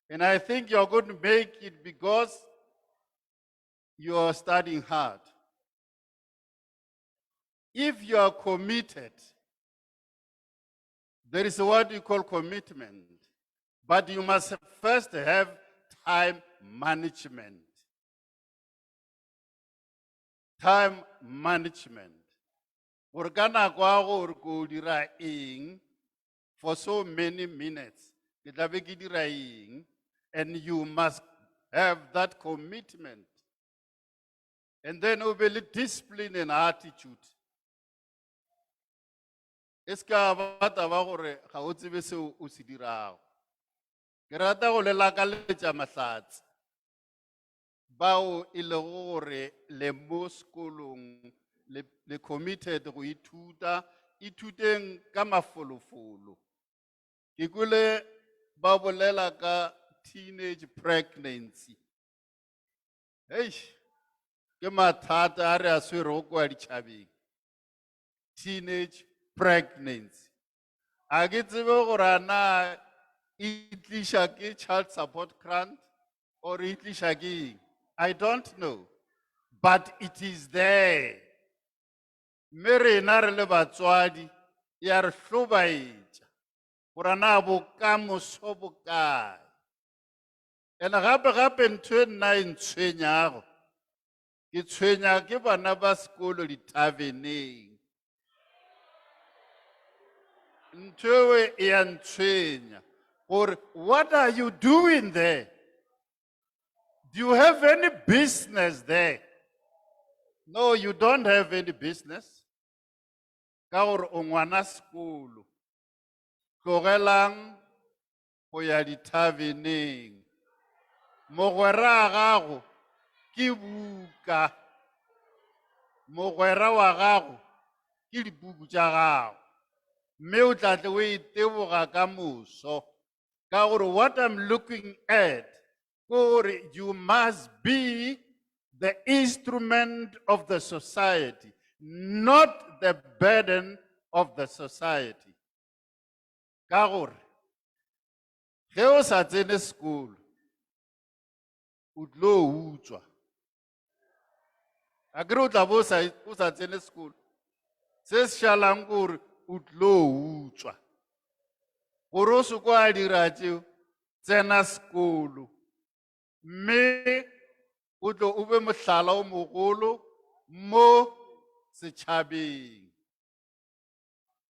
And I think you're going to make it because you are studying hard. If you are committed, there is what you call commitment. But you must first have time management. time management. Gore ka nako ya gore ko dira eng for so many minutes, ke tla be ke dira eng, and you must have that commitment. And then o be le discipline and attitude. Eska ba taba gore ga o tsebe seo o se dirago. Ke rata go le lakaletša mahlatse bao e lego gore le mo sekolong le committed go ithuteng ka mafolofolo. Ke kwele ba bolela ka teenage pregnancy. Hey, ke mathata a re a swere go kwa ditšhabeng. Teenage pregnancy. A ke tsebe gore na e tliša ke child support grant or e tliša ke eng? I don't know, but it is there. Mme rena re le batswadi ya re hlobaetša gore na bokamoso bokae. And gape ntho e nna e ntshwenyago, ke tshwenya ke bana ba sekolo ditabeneng. Ntho e ya ntshwenya gore what are you doing there? Do you have any business there? No, you don't have any business. Ka gore o ngwana sekolo, tlogelang go ya ditabeneng. Mogwera gago ke buka, mogwera wa gago ke dibuku tša gago, mme o tla tle o iteboga ka moso. Ka gore what I'm looking at, gore you must be the instrument of the society, not the burden of the society. Ka gore ge o sa tsene sekolo o tlo utswa. A kere o tla bo o sa tsene sekolo, se se šalang gore o tlo utswa. Gore o se kwa dira tšeo, tsena sekolo, mme o tlo o be mohlala o mogolo mo setšhabeng.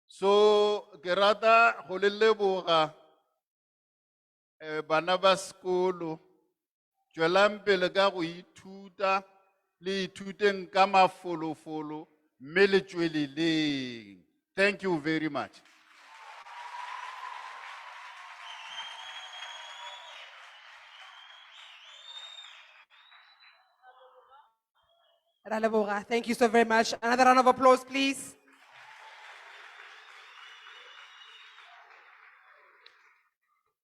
So ke rata go le leboga bana ba sekolo, tšwelang pele ka go ithuta, le ithuteng ka mafolofolo, mme le tšweleleng. Thank you very much. Ra leboga. Thank you so very much. Another round of applause, please.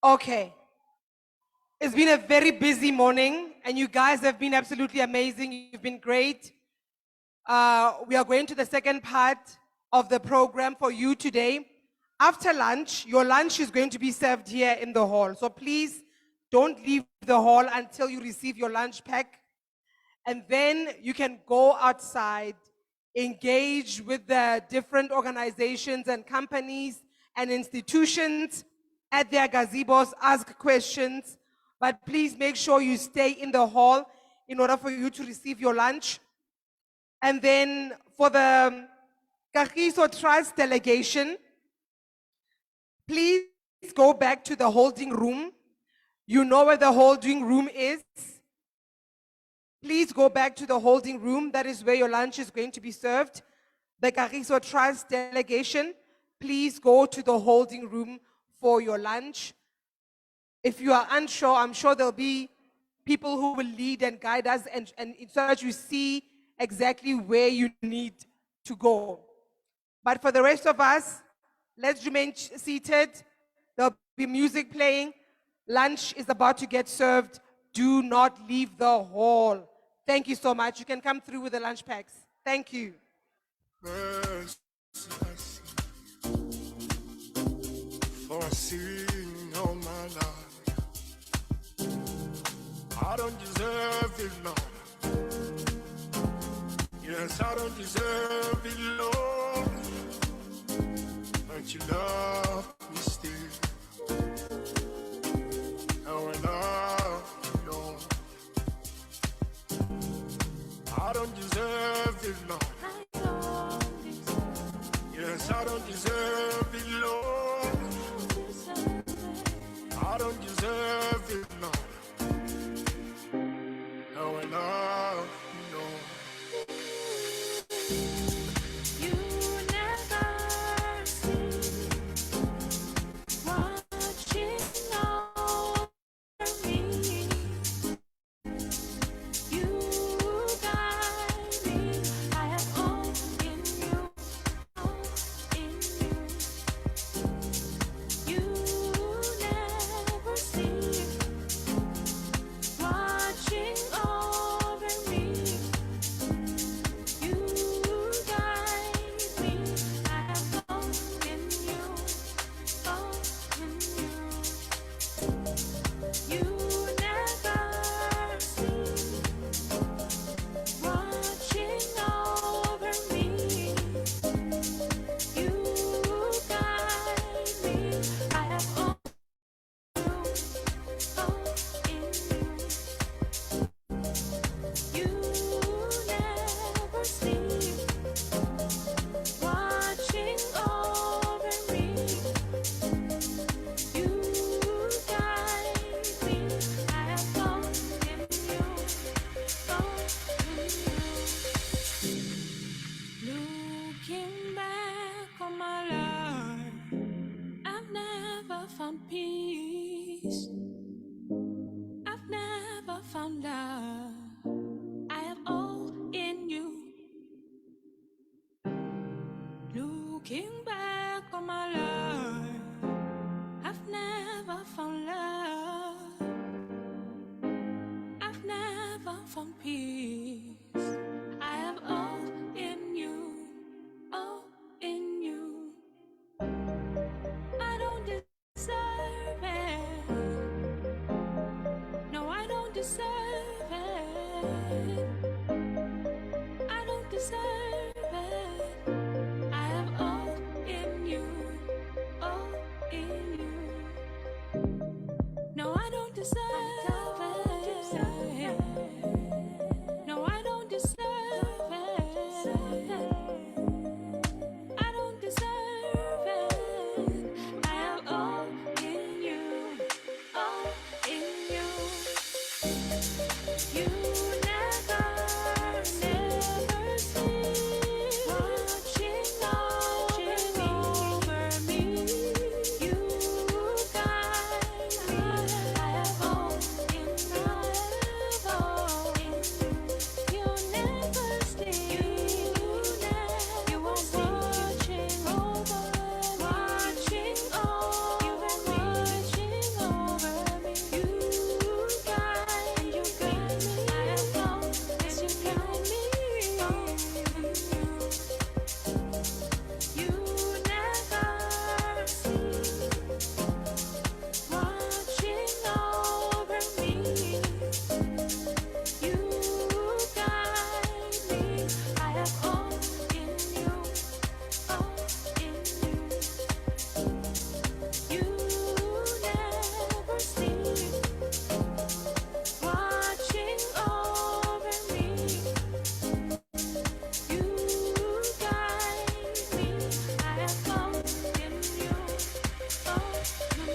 Okay. It's been a very busy morning, and you guys have been absolutely amazing. You've been great. We are going to the second part of the program for you today. After lunch, your lunch is going to be served here in the hall. So please don't leave the hall until you receive your lunch pack. And then you can go outside, engage with the different organizations and companies and institutions at their gazebos, ask questions. But please make sure you stay in the hall in order for you to receive your lunch. And then for the Kagiso Trust delegation, please go back to the holding room. You know where the holding room is. Please go back to the holding room. That is where your lunch is going to be served. The Kagiso Trust delegation, please go to the holding room for your lunch. If you are unsure, I'm sure there'll be people who will lead and guide us and so that you see exactly where you need to go. But for the rest of us, let's remain seated. There'll be music playing. Lunch is about to get served. Do not leave the hall. Thank you so much. You can come through with the lunch packs. Thank you. For seeing all my life, I don't deserve it, Lord. Yes, I don't deserve it, Lord. But you love me still. And when I love you, Lord, I don't deserve it. found peace. I've never found love. I have all in you. Looking back on my life, I've never found love. I've never found peace. I have all in you, all in you. I don't deserve it. No, I don't deserve it. I don't deserve it. I have all in you, all in you. No, I don't deserve it. No, I don't deserve it. I don't deserve it. I have all in you, all in you. You never, never cease watching over me. You guide me. I have all in you, all in you. You never stay. You are watching over me. Watching over me. You guide me. I have all as you guide me. You never cease watching over me. You guide me. I have all in you, all in you. You never cease watching over me. You guide me. I have all in you, all in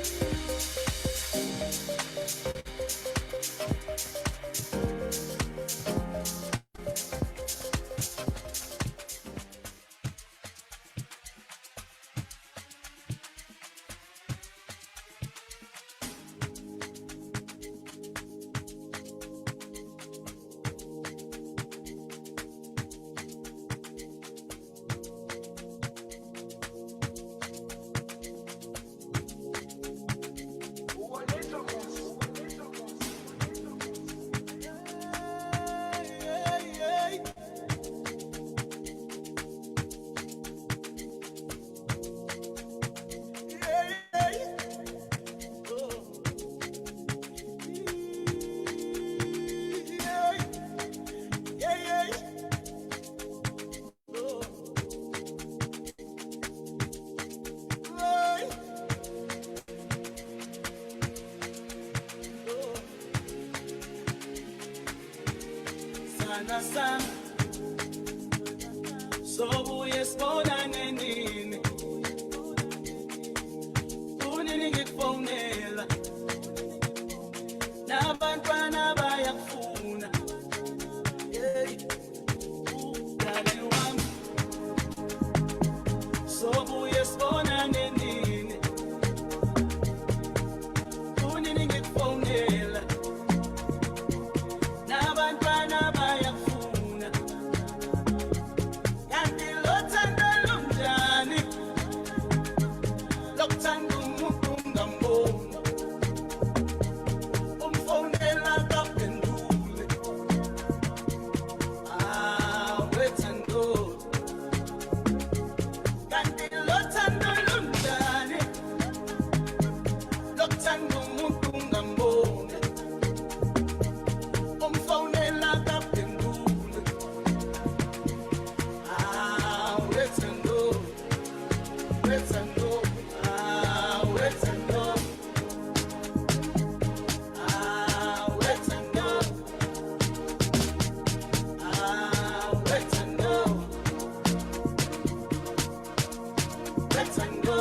Sana sana sobuye sibonane nini kunini ngikufonela nabantwana bayakufuna dale wami sobuye sibonane nini kunini ngikufonela nabantwana bayakufuna kanti lothando lunjani lokuthanda umuntu ungamboni umfonela kaphendule wethando kanti lothando lunjani lokuthanda umuntu ungamboni umfonela kaphendule wethando wethando wethando wethando wethando wethando